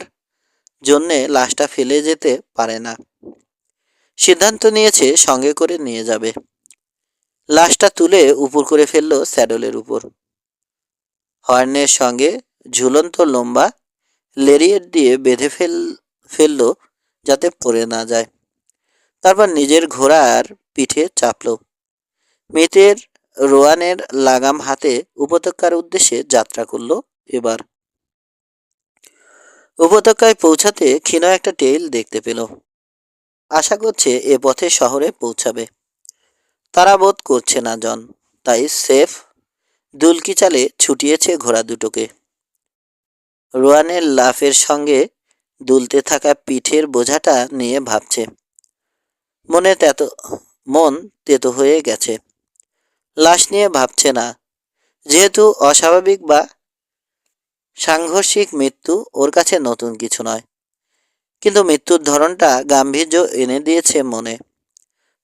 জন্যে লাশটা ফেলে যেতে পারে না। সিদ্ধান্ত নিয়েছে সঙ্গে করে নিয়ে যাবে। লাশটা তুলে উপর করে ফেলল স্যাডলের উপর। হর্নের সঙ্গে ঝুলন্ত লম্বা লেরিয়েট দিয়ে বেঁধে ফেলল যাতে পড়ে না যায়। তারপর নিজের ঘোড়ার পিঠে চাপল। মৃতের রোয়ানের লাগাম হাতে উপত্যকার উদ্দেশ্যে যাত্রা করল এবার। উপত্যকায় পৌঁছাতে ক্ষীণ একটা টেইল দেখতে পেল। আশা করছে এ পথে শহরে পৌঁছাবে। তারা বোধ করছে না জন, তাই সেফ দুলকি চালে ছুটিয়েছে ঘোড়া দুটোকে। রোয়ানের লাফের সঙ্গে দুলতে থাকা পিঠের বোঝাটা নিয়ে ভাবছে। মন তেতো হয়ে গেছে। লাশ নিয়ে ভাবছে না, যেহেতু অস্বাভাবিক বা সাংঘর্ষিক মৃত্যু ওর কাছে নতুন কিছু নয়। কিন্তু মৃত্যুর ধরনটা গাম্ভীর্য এনে দিয়েছে মনে।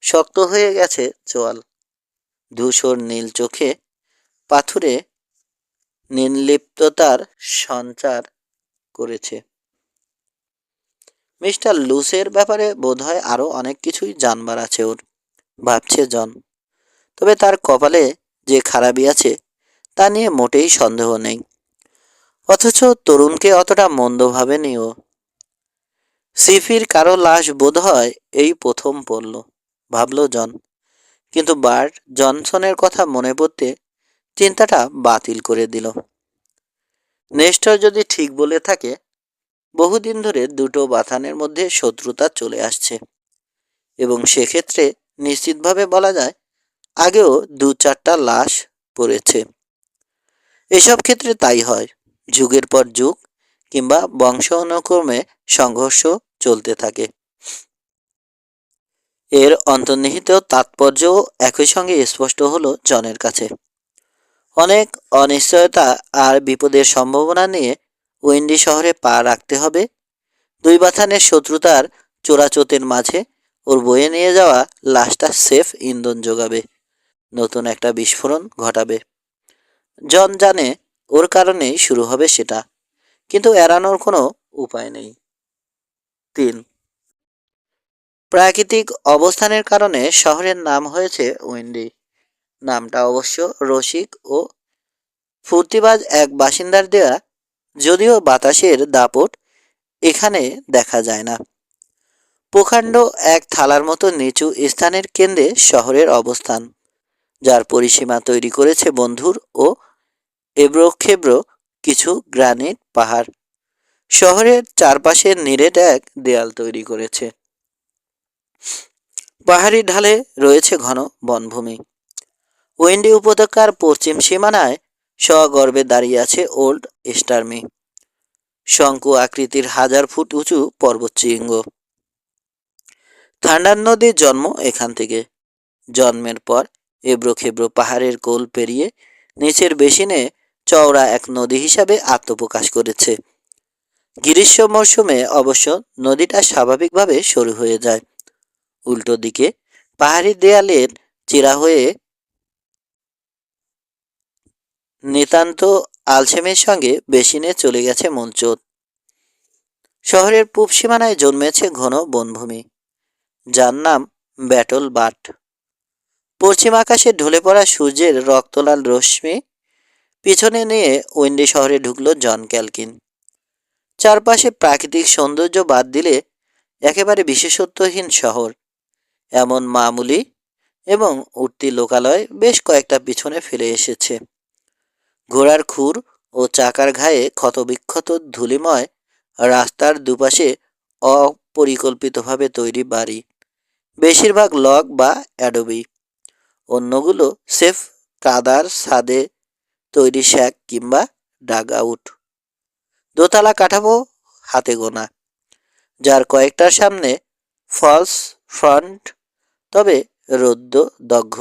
শক্ত হয়ে গেছে চোয়াল, ধূসর নীল চোখে পাথুরে নির্লিপ্ততার সঞ্চার করেছে। মিস্টার লুসের ব্যাপারে বোধহয় আরো অনেক কিছুই জানবার আছে ওর, ভাবছে জন। তবে তার কপালে যে খারাপই আছে তা নিয়ে মোটেই সন্দেহ নেই। অথচ তরুণকে অতটা মন্দ ভাবেনি ও। সিফির কারো লাশ বোধহয় এই প্রথম পড়ল, ভাবল জন। কিন্তু বার্ট জনসনের কথা মনে পড়তে চিন্তাটা বাতিল করে দিল। নেস্টর যদি ঠিক বলে থাকে, বহুদিন ধরে দুটো বাথানের মধ্যে শত্রুতা চলে আসছে, এবং সেক্ষেত্রে নিশ্চিতভাবে বলা যায় আগেও 2-4টা লাশ পড়েছে। এসব ক্ষেত্রে তাই হয়, যুগের পর যুগ কিংবা বংশ অনুক্রমে সংঘর্ষ চলতে থাকে। এর অন্তর্নিহিত তাৎপর্যও একই সঙ্গে স্পষ্ট হলো জনের কাছে। অনেক অনিশ্চয়তা আর বিপদের সম্ভাবনা নিয়ে উইন্ডি শহরে পা রাখতে হবে। দুই বাথানের শত্রুতার চোরাচোতের মাঝে ওর বয়ে নিয়ে যাওয়া লাশটা সেফ ইন্ধন যোগাবে, নতুন একটা বিস্ফোরণ ঘটাবে। জন জানে ওর কারণেই শুরু হবে সেটা, কিন্তু এড়ানোর কোনো উপায় নেই। 3. প্রাকৃতিক অবস্থানের কারণে শহরের নাম হয়েছে উইন্ডি। নামটা অবশ্য রসিক ও ফুর্তিবাজ এক বাসিন্দার দেয়া যদিও বাতাসের দাপট এখানে দেখা যায় না। প্রকাণ্ড এক থালার মতো নিচু স্থানের কেন্দ্রে শহরের অবস্থান, যার পরিসীমা তৈরি করেছে বন্ধুর ও এবড়োখেবড়ো কিছু গ্রানিট পাহাড়। শহরের চারপাশে নিরেট এক দেয়াল তৈরি করেছে। পাহাড়ি ঢালে রয়েছে ঘন বনভূমি। ওয়েন্ডি উপত্যকার পশ্চিম সীমানায় সগর্বে দাঁড়িয়ে আছে ওল্ড স্টারমি, শঙ্কু আকৃতির 1000 ফুট উঁচু পর্বতশৃঙ্গ। থান্ডার নদীর জন্ম এখান থেকে। জন্মের পর এবড়োখেবড়ো পাহাড়ের কোল পেরিয়ে নিচের বেসিনে চওড়া এক নদী হিসাবে আত্মপ্রকাশ করেছে। গ্রীষ্ম মরশুমে অবশ্য নদীটা স্বাভাবিকভাবে সরু হয়ে যায়। উল্টো দিকে পাহাড়ি দেয়ালের চিরা হয়ে নিতান্ত আলসেমির সঙ্গে বেসিনে চলে গেছে মূলস্রোত। শহরের পূব সীমানায় জন্মেছে ঘন বনভূমি, যার নাম ব্যাটল বাট। পশ্চিম আকাশে ঢলে পড়া সূর্যের রক্তলাল রশ্মি পিছনে নিয়ে ওয়েন্ডি শহরে ঢুকল জন ক্যালকিন। চারপাশে প্রাকৃতিক সৌন্দর্য বাদ দিলে একেবারে বিশেষত্বহীন শহর। এমন মামুলি এবং উঠতি লোকালয় বেশ কয়েকটা পিছনে ফেলে এসেছে। ঘোড়ার খুর ও চাকার ঘায়ে ক্ষতবিক্ষত ধূলিময় রাস্তার দুপাশে অপরিকল্পিতভাবে তৈরি বাড়ি, বেশিরভাগ লগ বা অ্যাডোবি, অন্যগুলো সেফ কাদার ছাদে তৈরি শ্যাক কিংবা ডাগ আউট। দোতলা কাঠামো হাতে গোনা, যার কয়েকটার সামনে ফলস ফ্রন্ট, তবে রৌদ্র দগ্ধ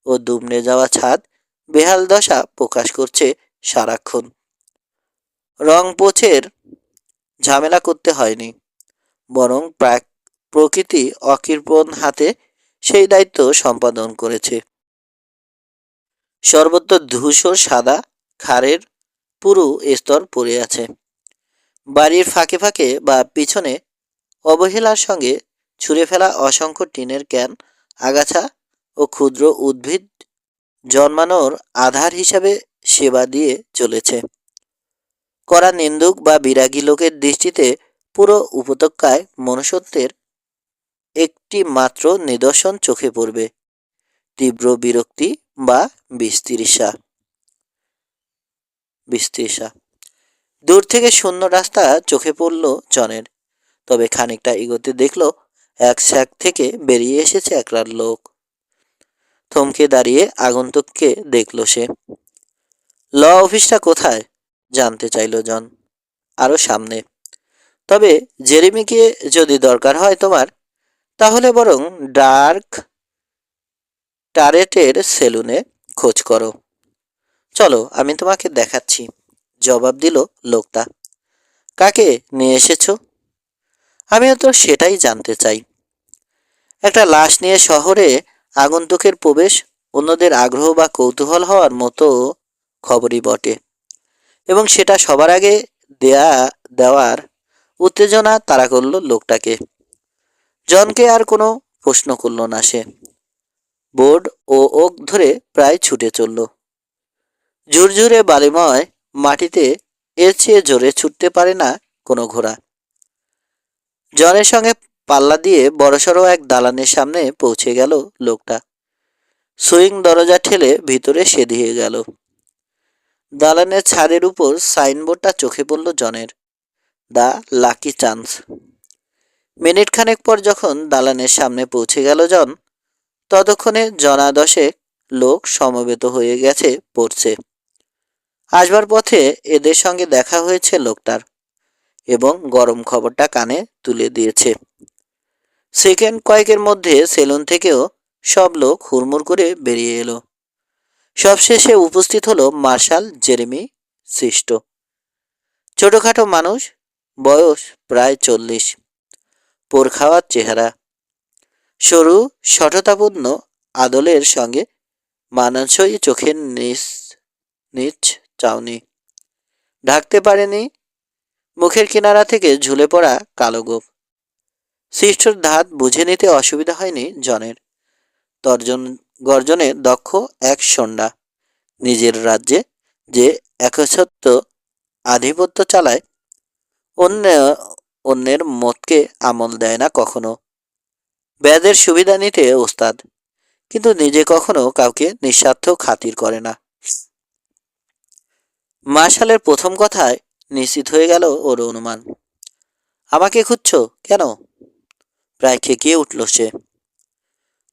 ও দুমড়ে যাওয়া ছাদ বেহাল দশা প্রকাশ করছে সারাক্ষণ। রং পোছের ঝামেলা করতে হয়নি, বরং প্রকৃতি অকৃপণ হাতে সেই দায়িত্ব সম্পাদন করেছে। সর্বত্র ধূসর সাদা খাড়ের পুরু স্তর পড়ে আছে। বাড়ির ফাঁকে ফাঁকে বা পিছনে অবহেলার সঙ্গে ছুঁড়ে ফেলা অসংখ্য টিনের ক্যান, আগাছা ও ক্ষুদ্র উদ্ভিদ জন্মানোর আধার হিসাবে সেবা দিয়ে চলেছে। কড়া নিন্দুক বা বিরাগী লোকের দৃষ্টিতে পুরো উপত্যকায় মনুষ্যত্বের একটি মাত্র নিদর্শন চোখে পড়বে, তীব্র বিরক্তি বা বিস্তৃষা। দূর থেকে শূন্য রাস্তা চোখে পড়ল জনের, তবে খানিকটা এগোতে দেখল এক শ্যাক থেকে বেরিয়ে এসেছে একরার লোক। থমকে দাঁড়িয়ে আগন্তুককে দেখল সে। ল অফিসটা কোথায় জানতে চাইল জন। আরো সামনে। তবে জেরেমিকে যদি দরকার হয় তোমার, তাহলে বরং ডার্ক টারেটের সেলুনে খোঁজ করো। চলো, আমি তোমাকে দেখাচ্ছি, জবাব দিল লোকটা। কাকে নিয়ে এসেছো? আমিও তো সেটাই জানতে চাই। একটা লাশ নিয়ে শহরে আগন্তুকের প্রবেশ অন্যদের আগ্রহ বা কৌতূহল হওয়ার মতো খবরই বটে, এবং সেটা সবার আগে দেওয়ার উত্তেজনা তাড়া করল লোকটাকে। জনকে আর কোনো প্রশ্ন করল না সে। বোর্ড ও ওক ধরে প্রায় ছুটে চলল। ঝুরঝুরে বালিময় মাটিতে এর চেয়ে জোরে ছুটতে পারে না কোনো ঘোড়া। জনের সঙ্গে পাল্লা দিয়ে বড়সড় এক দালানের সামনে পৌঁছে গেল লোকটা। সুইং দরজা ঠেলে ভিতরে সে দিয়ে গেল। দালানের ছাদের উপর সাইনবোর্ডটা চোখে পড়ল জনের, দ্য লাকি চান্স। মিনিট খানেক পর যখন দালানের সামনে পৌঁছে গেল জন, ততক্ষণে জনা দশেক লোক সমবেত হয়ে গেছে পড়ছে। আসবার পথে এদের সঙ্গে দেখা হয়েছে লোকটার, এবং গরম খবরটা কানে তুলে দিয়েছে। সেকেন্ড কয়েকের মধ্যে সেলুন থেকেও সব লোক হুড়মুড় করে বেরিয়ে এলো। সবশেষে উপস্থিত হলো মার্শাল জেরেমি সিস্টো। ছোটখাটো মানুষ, বয়স প্রায় 40, পোর খাওয়ার চেহারা, সরু শঠতাপূর্ণ আদলের সঙ্গে মানানসই চোখের নিচ চাউনি। ঢাকতে পারেনি মুখের কিনারা থেকে ঝুলে পড়া কালো গোঁফ। সিস্টোর ধাত বুঝে নিতে অসুবিধা হয়নি জনের। গর্জনে দক্ষ এক সন্ডা, নিজের রাজ্যে যে একচ্ছত্র আধিপত্য চালায়, অন্য অন্যের মতকে আমল দেয় না কখনো। ব্যাদের সুবিধা নিতে ওস্তাদ, কিন্তু নিজে কখনো কাউকে নিঃস্বার্থ খাতির করে না। মার্শালের প্রথম কথায় নিশ্চিত হয়ে গেল ওর অনুমান। আমাকে খুঁজছো কেন? প্রায় খেকিয়ে উঠল সে।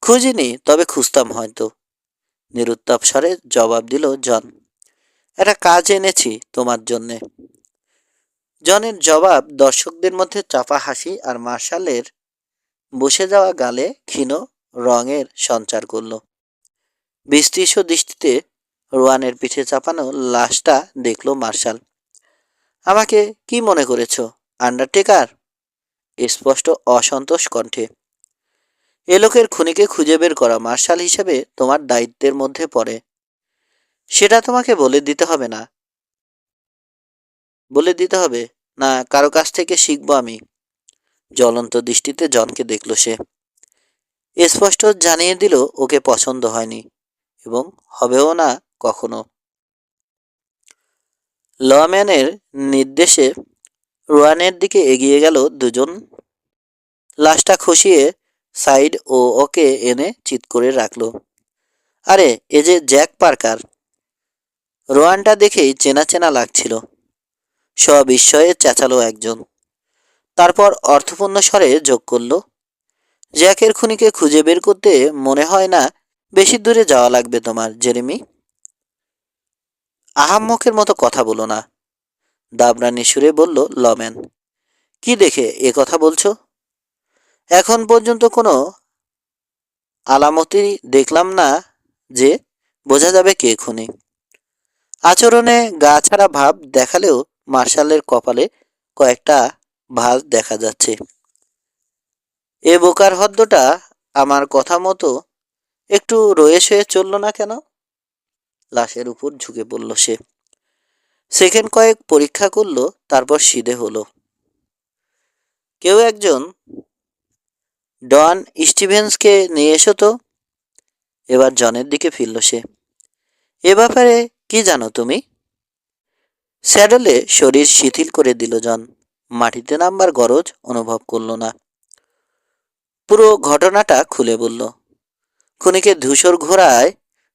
খুঁজিনি, তবে খুঁজতাম হয়তো, নিরুত্তাপ স্বরে জবাব দিল জন। একটা কাজ এনেছি তোমার জন্যে। জনের জবাব দর্শকদের মধ্যে চাপা হাসি আর মার্শালের বসে যাওয়া গালে ক্ষীণ রঙের সঞ্চার করল। বিস্তৃত দৃষ্টিতে রোয়ানের পিঠে চাপানো লাশটা দেখল মার্শাল। আমাকে কি মনে করেছ, আন্ডারটেকার? স্পষ্ট অসন্তোষ কণ্ঠে। এ লোকের খুনিকে খুঁজে বের করা মার্শাল হিসেবে তোমার দায়িত্বের মধ্যে পড়ে। সেটা তোমাকে বলে দিতে হবে না কারো কাছ থেকে শিখবো আমি? জ্বলন্ত দৃষ্টিতে জনকে দেখল সে। স্পষ্ট জানিয়ে দিল ওকে পছন্দ হয়নি এবং হবেও না কখনো। লম্যানের নির্দেশে রোয়ানের দিকে এগিয়ে গেল দুজন। লাশটা খসিয়ে সাইড ও ওকে এনে চিৎ করে রাখল। আরে, এ যে জ্যাক পার্কার। রোয়ানটা দেখেই চেনা চেনা লাগছিল। সবিস্ময়ে চেঁচালো একজন। তারপর অর্থপূর্ণ স্বরে যোগ করল, জ্যাকের খুনিকে খুঁজে বের করতে মনে হয় না বেশি দূরে যাওয়া লাগবে তোমার, জেরেমি। আহাম্মকের মতো কথা বলো না, দাবরানি সুরে বলল লম্যান। কি দেখে এ কথা বলছো? এখন পর্যন্ত কোনো আলামতি দেখলাম না যে বোঝা যাবে কে খুনি। আচরণে গা ছাড়া ভাব দেখালেও মার্শালের কপালে কয়েকটা ভাঁজ দেখা যাচ্ছে। এ বোকার হদ্দটা আমার কথা মতো একটু রয়ে সয়ে চলল না কেন? লাশের উপর ঝুঁকে পড়ল সে। সেকেন্ড কয়েক পরীক্ষা করলো, তারপর সিধে হলো। কেউ একজন ডন স্টিভেন্সকে নিয়ে এসো তো। এবার জনের দিকে ফিরল সে। এ ব্যাপারে কি জানো তুমি? স্যাডেলে শরীর শিথিল করে দিল জন। মাটিতে নামবার গরজ অনুভব করল না। পুরো ঘটনাটা খুলে বলল। খুনিকে ধূসর ঘোড়ায়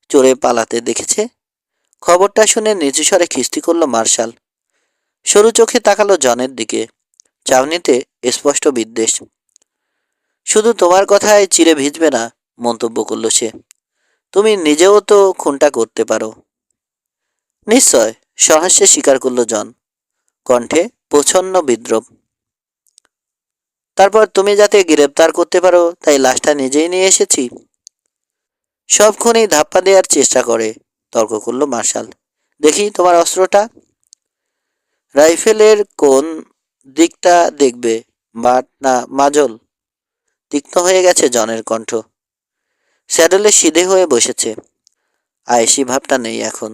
চড়ে পালাতে দেখেছে। খবরটা শুনে নিচু স্বরে খিস্তি করল মার্শাল। সরু চোখে তাকালো জনের দিকে, চাউনিতে স্পষ্ট বিদ্বেষ। শুধু তোমার কথায় চিরে ভিজবে না, মন্তব্য করল সে। তুমি নিজেও তো খুনটা করতে পারো। নিশ্চয়, সহাস্যে স্বীকার করল জন, কণ্ঠে প্রচ্ছন্ন বিদ্রোহ। তারপর তুমি যাতে গ্রেপ্তার করতে পারো তাই লাশটা নিজেই নিয়ে এসেছি। সব খুনেই ধাপ্পা দেওয়ার চেষ্টা করে, তর্ক করল মার্শাল। দেখি তোমার অস্ত্রটা। রাইফেলের কোন দিকটা দেখবে, বাট না মাজল? তীক্ষ্ণ হয়ে গেছে জনের কণ্ঠ। স্যাডেলে সিধে হয়ে বসেছে, আয়েসি ভাবটা নেই এখন।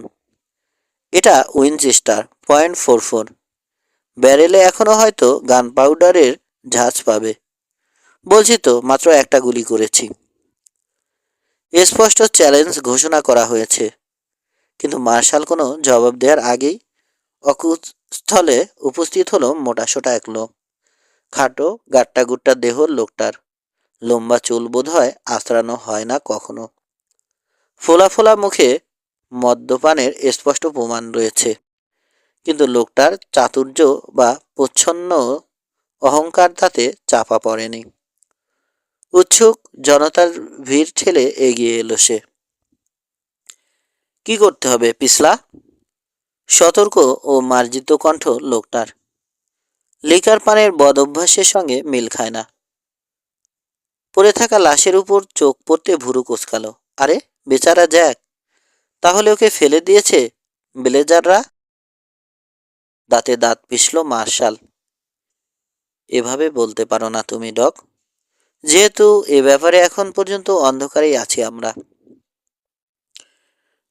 এটা উইনচেস্টার .44। ব্যারেলে এখনো হয়তো গান পাউডারের ঝাঁজ পাবে। বলছি তো, মাত্র একটা গুলি করেছি। স্পষ্ট চ্যালেঞ্জ ঘোষণা করা হয়েছে। কিন্তু মার্শাল কোনো জবাব দেওয়ার আগেই অকুস্থলে উপস্থিত হলো মোটাসোটা এক লোক। খাটো গাট্টা গুট্টা দেহ লোকটার। লম্বা চুল বোধ হয় আঁচড়ানো হয় না কখনো। ফোলা ফোলা মুখে মদ্যপানের স্পষ্ট প্রমাণ রয়েছে। কিন্তু লোকটার চাতুর্য বা প্রচ্ছন্ন অহংকার তাতে চাপা পড়েনি। উৎসুক জনতার ভিড় ঠেলে এগিয়ে এলো সে। কি করতে হবে পিছলা? সতর্ক ও মার্জিত কণ্ঠ লোকটার। লিকার পানের বদ অভ্যাসের সঙ্গে মিল খায় না। পড়ে থাকা লাশের উপর চোখ পড়তে ভুরু কোচকালো। আরে, বেচারা জ্যাক। তাহলে ওকে ফেলে দিয়েছে ব্লেজাররা? দাঁতে দাঁত পিষল মার্শাল। এভাবে বলতে পারো না তুমি, ডক। যেহেতু এ ব্যাপারে এখন পর্যন্ত অন্ধকারেই আছি আমরা।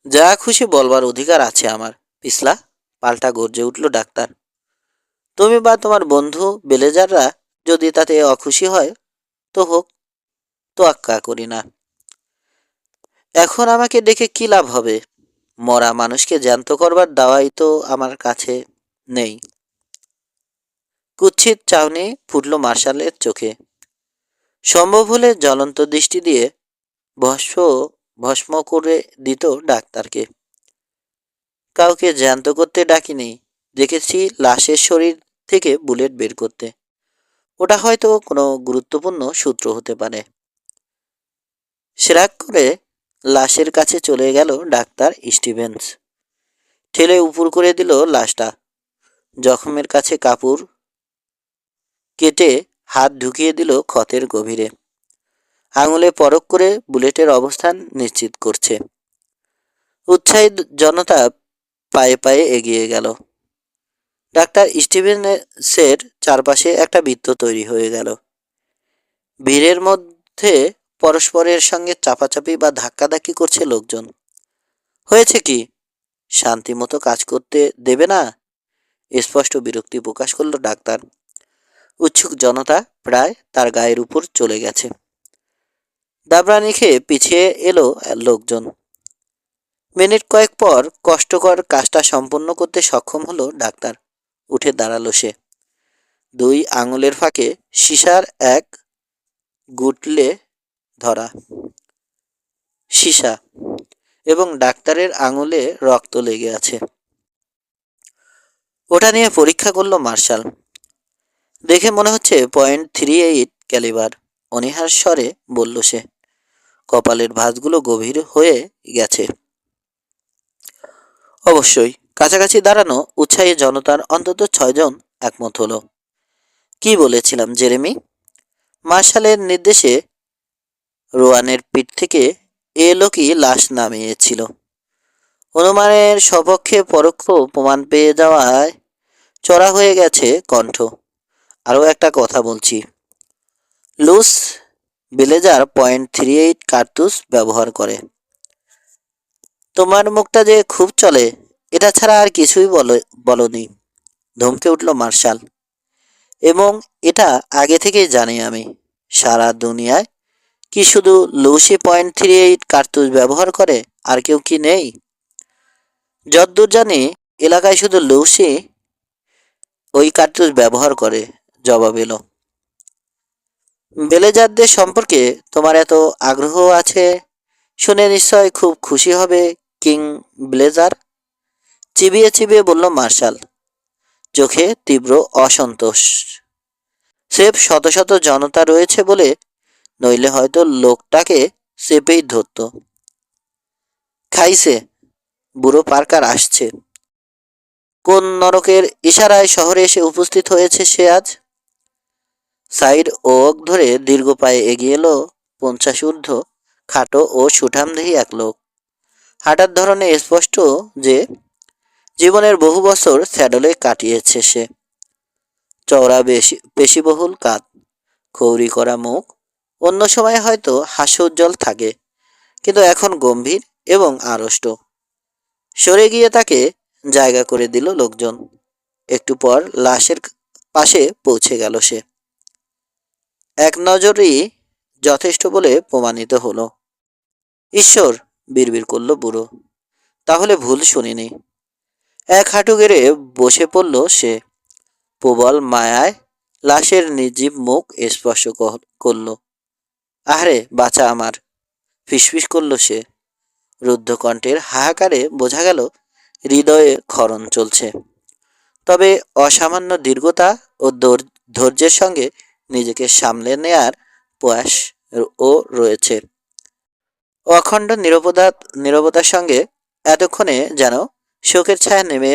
যা খুশি বলবার অধিকার আছে আমার, পিছলা, পাল্টা গর্জে উঠল ডাক্তার। তুমি বা তোমার বন্ধু বেলেজাররা যদি তাতে অখুশি হয় তো হোক, তোয়াক্কা করি না। এখন আমাকে ডেকে কি লাভ হবে? মরা মানুষকে জ্যান্ত করবার দাওয়াই তো আমার কাছে নেই। কুৎসিত চাউনি ফুটল মার্শালের চোখে। সম্ভব হলে জ্বলন্ত দৃষ্টি দিয়ে ভস্ম ভস্ম করে দিত ডাক্তারকে। কাউকে জ্যান্ত করতে ডাকিনি, দেখেছি লাশের শরীর থেকে বুলেট বের করতে। ওটা হয়তো কোনো গুরুত্বপূর্ণ সূত্র হতে পারে। সে রাগ করে লাশের কাছে চলে গেল ডাক্তার স্টিভেন্স। ঠেলে উপর করে দিল লাশটা। জখমের কাছে কাপড় কেটে হাত ঢুকিয়ে দিল ক্ষতের গভীরে। আঙুলে পরখ করে বুলেটের অবস্থান নিশ্চিত করছে। উৎসাহী জনতা পায়ে পায়ে এগিয়ে গেল। ডাক্তার স্টিভেন্সের চারপাশে একটা বৃত্ত তৈরি হয়ে গেল। ভিড়ের মধ্যে পরস্পরের সঙ্গে চাপাচাপি বা ধাক্কাধাক্কি করছে লোকজন। হয়েছে কি? শান্তিমতো কাজ করতে দেবে না? স্পষ্ট বিরক্তি প্রকাশ করল ডাক্তার। উৎসুক জনতা প্রায় তার গায়ের উপর চলে গেছে। দাবরানি খেয়ে পিছিয়ে এলো লোকজন। মিনিট কয়েক পর কষ্টকর কাজটা সম্পন্ন করতে সক্ষম হলো ডাক্তার। উঠে দাঁড়ালো সে। দুই আঙুলের ফাঁকে সীসার এক গুটলে ধরা সীসা, এবং ডাক্তারের আঙুলে রক্ত লেগে আছে। ওটা নিয়ে পরীক্ষা করলো মার্শাল। দেখে মনে হচ্ছে .38 ক্যালিবার, অনীহার স্বরে বলল সে। কপালের ভাঁজগুলো গভীর হয়ে গেছে। অবশ্যই। কাছাকাছি দাঁড়ানো উৎসাহী জনতার অন্তত 6 জন একমত হলো। কি বলেছিলাম জেরেমি? মার্শালের নির্দেশে রোয়ানের পিঠ থেকে এ লোকই লাশ নামিয়েছিল। অনুমানের সপক্ষে পরোক্ষ প্রমাণ পেয়ে যাওয়ায় চড়া হয়ে গেছে কণ্ঠ। আরও একটা কথা বলছি, লুস বিলেজার .38 কার্তুজ ব্যবহার করে। তোমার মুখটা যে খুব চলে, এটা ছাড়া আর কিছুই বলনি। ধমকে উঠল মার্শাল। এবং এটা আগে থেকেই জানি আমি। সারা দুনিয়ায় কি শুধু লুসি .38 কার্তুজ ব্যবহার করে? আর কেউ কি নেই? যদ্দূর জানি এলাকায় শুধু লুসি ওই কার্তুজ ব্যবহার করে, জবাব এলো। বেলেজারদের সম্পর্কে তোমার এত আগ্রহ আছে শুনে নিশ্চয় খুব খুশি হবে কিং ব্লেজার। চিবিয়ে চিবিয়ে বলল মার্শাল, চোখে তীব্র অসন্তোষ। স্রেফ শত শত জনতা রয়েছে বলে, নইলে হয়তো লোকটাকে চেপেই ধরত। খাইছে, বুড়ো পার্কার আসছে। কোন নরকের ইশারায় শহরে এসে উপস্থিত হয়েছে সে আজ? সাইড ওক ধরে দীর্ঘ পায়ে এগিয়ে এলো 50 ঊর্ধ্ব খাটো ও সুঠামদেহী এক লোক। হাঁটার ধরনে স্পষ্ট যে জীবনের বহু বছর স্যাডলে কাটিয়েছে সে। চওড়া পেশিবহুল কাঁধ, খৌরি করা মুখ। অন্য সময় হয়তো হাস্যোজ্জ্বল থাকে, কিন্তু এখন গম্ভীর এবং আড়ষ্ট। সরে গিয়ে তাকে জায়গা করে দিল লোকজন। একটু পর লাশের পাশে পৌঁছে গেল সে। এক নজরই যথেষ্ট বলে প্রমাণিত হলো। ঈশ্বর, বিড়বিড় করল বুড়ো। তাহলে ভুল শুনিনি। এক হাঁটু গেড়ে বসে পড়ল সে। প্রবল মায়ায় লাশের নির্জীব মুখ স্পর্শ করল। আহারে বাঁচা আমার, ফিসফিস করল সে। রুদ্ধ কণ্ঠের হাহাকারে বোঝা গেল হৃদয়ে ক্ষরণ চলছে। তবে অসামান্য দীর্ঘতা ও ধৈর্যের সঙ্গে নিজেকে সামলে নেয়ার প্রয়াস ও রয়েছে। অখণ্ড নীরবতার সঙ্গে এতক্ষণে যেন শোকের ছায়া নেমে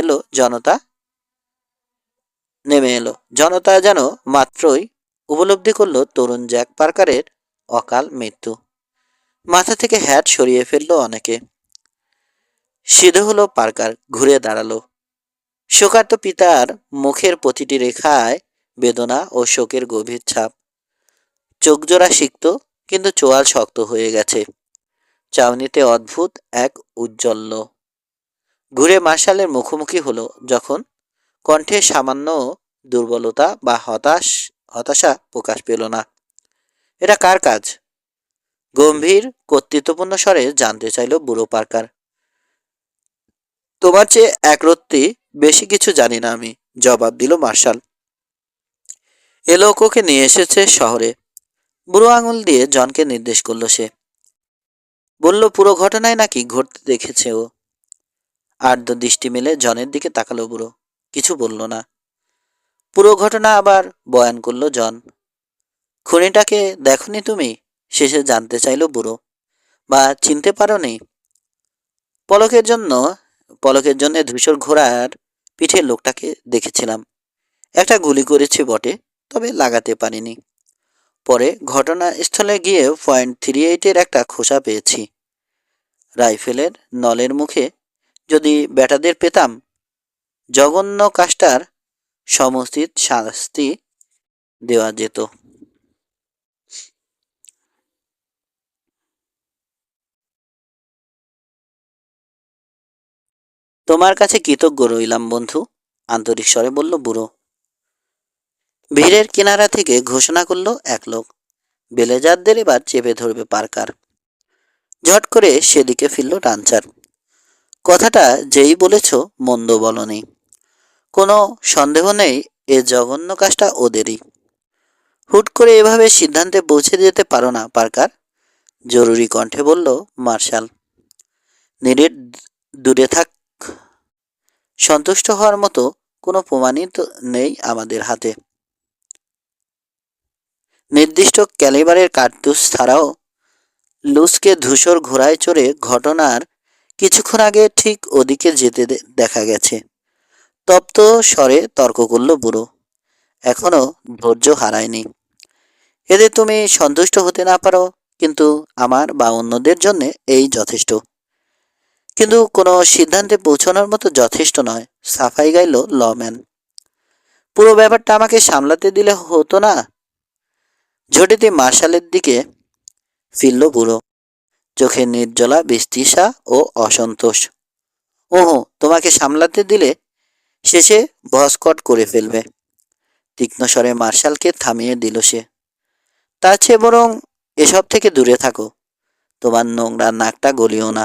এলো। জনতা যেন মাত্রই উপলব্ধি করল তরুণ জ্যাক পার্কারের অকাল মৃত্যু। মাথা থেকে হ্যাট সরিয়ে ফেলল অনেকে। সিধে হলো পার্কার, ঘুরে দাঁড়ালো। শোকার্ত পিতার মুখের প্রতিটি রেখায় বেদনা ও শোকের গভীর ছাপ। চোখজোড়া সিক্ত, কিন্তু চোয়াল শক্ত হয়ে গেছে। চাউনিতে অদ্ভুত এক উজ্জ্বল্য। ঘুরে মার্শালের মুখোমুখি হলো যখন কণ্ঠে সামান্য দুর্বলতা বা হতাশা প্রকাশ পেল না। এটা কার কাজ? গম্ভীর কর্তৃত্বপূর্ণ স্বরে জানতে চাইল বুড়ো পার্কার। তোমার চেয়ে একরত্তি বেশি কিছু জানি না আমি, জবাব দিল মার্শাল। এ লোক ওকে নিয়ে এসেছে শহরে। বুড়ো আঙুল দিয়ে জনকে নির্দেশ করলো সে। বলল পুরো ঘটনায় নাকি ঘটতে দেখেছে ও। আর্দ্র দৃষ্টি মেলে জনের দিকে তাকালো বুড়ো। কিছু বলল না। পুরো ঘটনা আবার বয়ান করলো জন। খুনিটাকে দেখনি তুমি? শেষে জানতে চাইলো বুড়ো। বা চিনতে পারোনি? পলকের জন্য পলকের জন্য ধূসর ঘোড়ার পিঠে লোকটাকে দেখেছিলাম। একটা গুলি করেছি বটে, তবে লাগাতে পারিনি। পরে ঘটনাস্থলে গিয়ে .38-এর একটা খোসা পেয়েছি। রাইফেলের নলের মুখে যদি বেটাদের পেতাম, জঘন্য কাজটার সমুচিত শাস্তি দেওয়া যেত। তোমার কাছে কৃতজ্ঞ রইলাম বন্ধু, আন্তরিক স্বরে বলল বুড়ো। ভিড়ের কিনারা থেকে ঘোষণা করলো এক লোক। বেলেজারদের এবার চেপে ধরবে পার্কার। ঝট করে সেদিকে ফিরল রানচার। কথাটা যেই বলেছ মন্দ বলনি। কোনো সন্দেহ নেই এ জঘন্য কাজটা ওদেরই। হুট করে এভাবে সিদ্ধান্তে পৌঁছে যেতে পারো না পার্কার, জরুরি কণ্ঠে বলল মার্শাল। নিরেট দূরে থাক। সন্তুষ্ট হওয়ার মতো কোনো প্রমাণই তো নেই আমাদের হাতে। নির্দিষ্ট ক্যালিবারের কার্তুজ ছাড়াও লুসকে ধূসর ঘোড়ায় চড়ে ঘটনার কিছুক্ষণ আগে ঠিক ওদিকে যেতে দেখা গেছে। তপ্ত স্বরে তর্ক করল বুড়ো। এখনো ধৈর্য হারায়নি। এতে তুমি সন্তুষ্ট হতে না পারো, কিন্তু আমার বা অন্যদের জন্য এই যথেষ্ট। কিন্তু কোনো সিদ্ধান্তে পৌঁছানোর মতো যথেষ্ট নয়, সাফাই গাইল লম্যান। পুরো ব্যাপারটা আমাকে সামলাতে দিলে হতো না? ঝটিতে মার্শালের দিকে ফিরল বুড়ো, চোখে নির্জলা বিস্তৃষা ও অসন্তোষ। ওহো, তোমাকে সামলাতে দিলে শেষে ভস্কট করে ফেলবে। তীক্ষ্ণ স্বরে মার্শালকে থামিয়ে দিল সে। তার চেয়ে বরং এসব থেকে দূরে থাকো। তোমার নোংরা নাকটা গলিও না।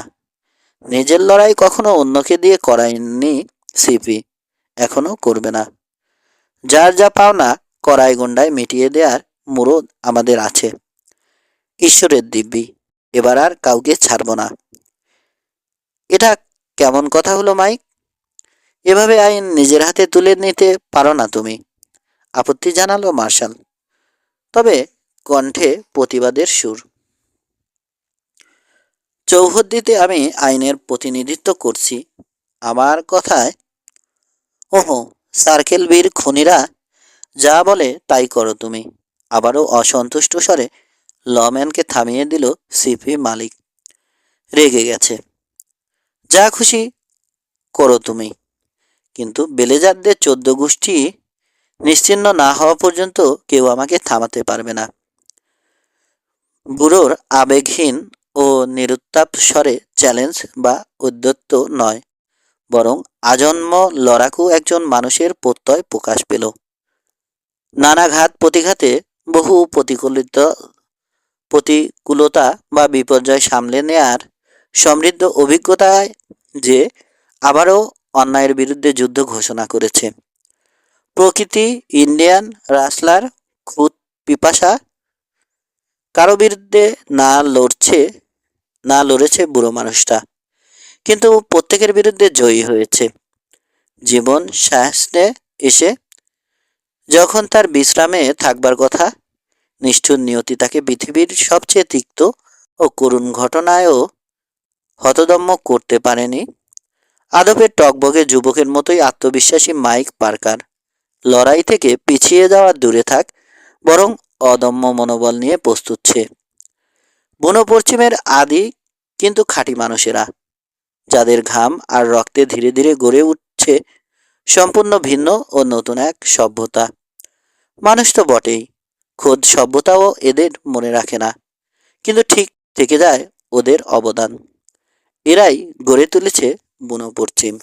নিজের লড়াই কখনো অন্যকে দিয়ে করায়নি সিপি, এখনো করবে না। যার যা পাওনা কড়াই গন্ডায় মিটিয়ে দেওয়ার মুরদ আমাদের আছে। ঈশ্বরের দিব্যি, এবার আর কাউকে ছাড়ব না। এটা কেমন কথা হলো মাইক? এভাবে আইন নিজের হাতে তুলে নিতে পারো না তুমি, আপত্তি জানালো মার্শাল। তবে কণ্ঠে প্রতিবাদের সুর। চৌহদ্দিতে আমি আইনের প্রতিনিধিত্ব করছি। আমার কথায় ওহো, সার্কেল বীর খুনিরা যা বলে তাই করো তুমি। আবারও অসন্তুষ্ট স্বরে লম্যানকে থামিয়ে দিল সিপি মালিক। রেগে গেছে। যা খুশি করো তুমি, কিন্তু বেলেজারদের 14 গোষ্ঠী নিশ্চিহ্ন না হওয়া পর্যন্ত কেউ আমাকে থামাতে পারবে না। বুড়োর আবেগহীন ও নিরুত্তাপ স্বরে চ্যালেঞ্জ বা উদ্যত্ত নয়, বরং আজন্ম লড়াকু একজন মানুষের প্রত্যয় প্রকাশ পেল। নানা ঘাত প্রতিঘাতে বহু প্রতিকূলতা বা বিপর্যয় সামলে নেয়ার সমৃদ্ধ অভিজ্ঞতায় যে আবারও অন্যায়ের বিরুদ্ধে যুদ্ধ ঘোষণা করেছে। প্রকৃতি, ইন্ডিয়ান রাসলার, খুদ পিপাসা, কারো বিরুদ্ধে না লড়ছে না লড়েছে বুড়ো মানুষটা, কিন্তু প্রত্যেকের বিরুদ্ধে জয়ী হয়েছে। জীবন শাসনে এসে যখন তার বিশ্রামে থাকবার কথা, নিষ্ঠুর নিয়তি তাকে পৃথিবীর সবচেয়ে তিক্ত ও করুণ ঘটনায়ও হতদম্য করতে পারেনি। আদপের টকবগে যুবকের মতোই আত্মবিশ্বাসী মাইক পার্কার লড়াই থেকে পিছিয়ে যাওয়া দূরে থাক, বরং অদম্য মনোবল নিয়ে প্রস্তুত সে। বুনো পশ্চিমের আদি কিন্তু খাঁটি মানুষেরা, যাদের ঘাম আর রক্তে ধীরে ধীরে গড়ে উঠছে সম্পূর্ণ ভিন্ন ও নতুন এক সভ্যতা। মানুষ তো বটেই, খোদ সভ্যতাও এদের মনে রাখে না, কিন্তু ঠিক থেকে যায় ওদের অবদান। এরাই গড়ে তুলেছে বুনো পশ্চিম।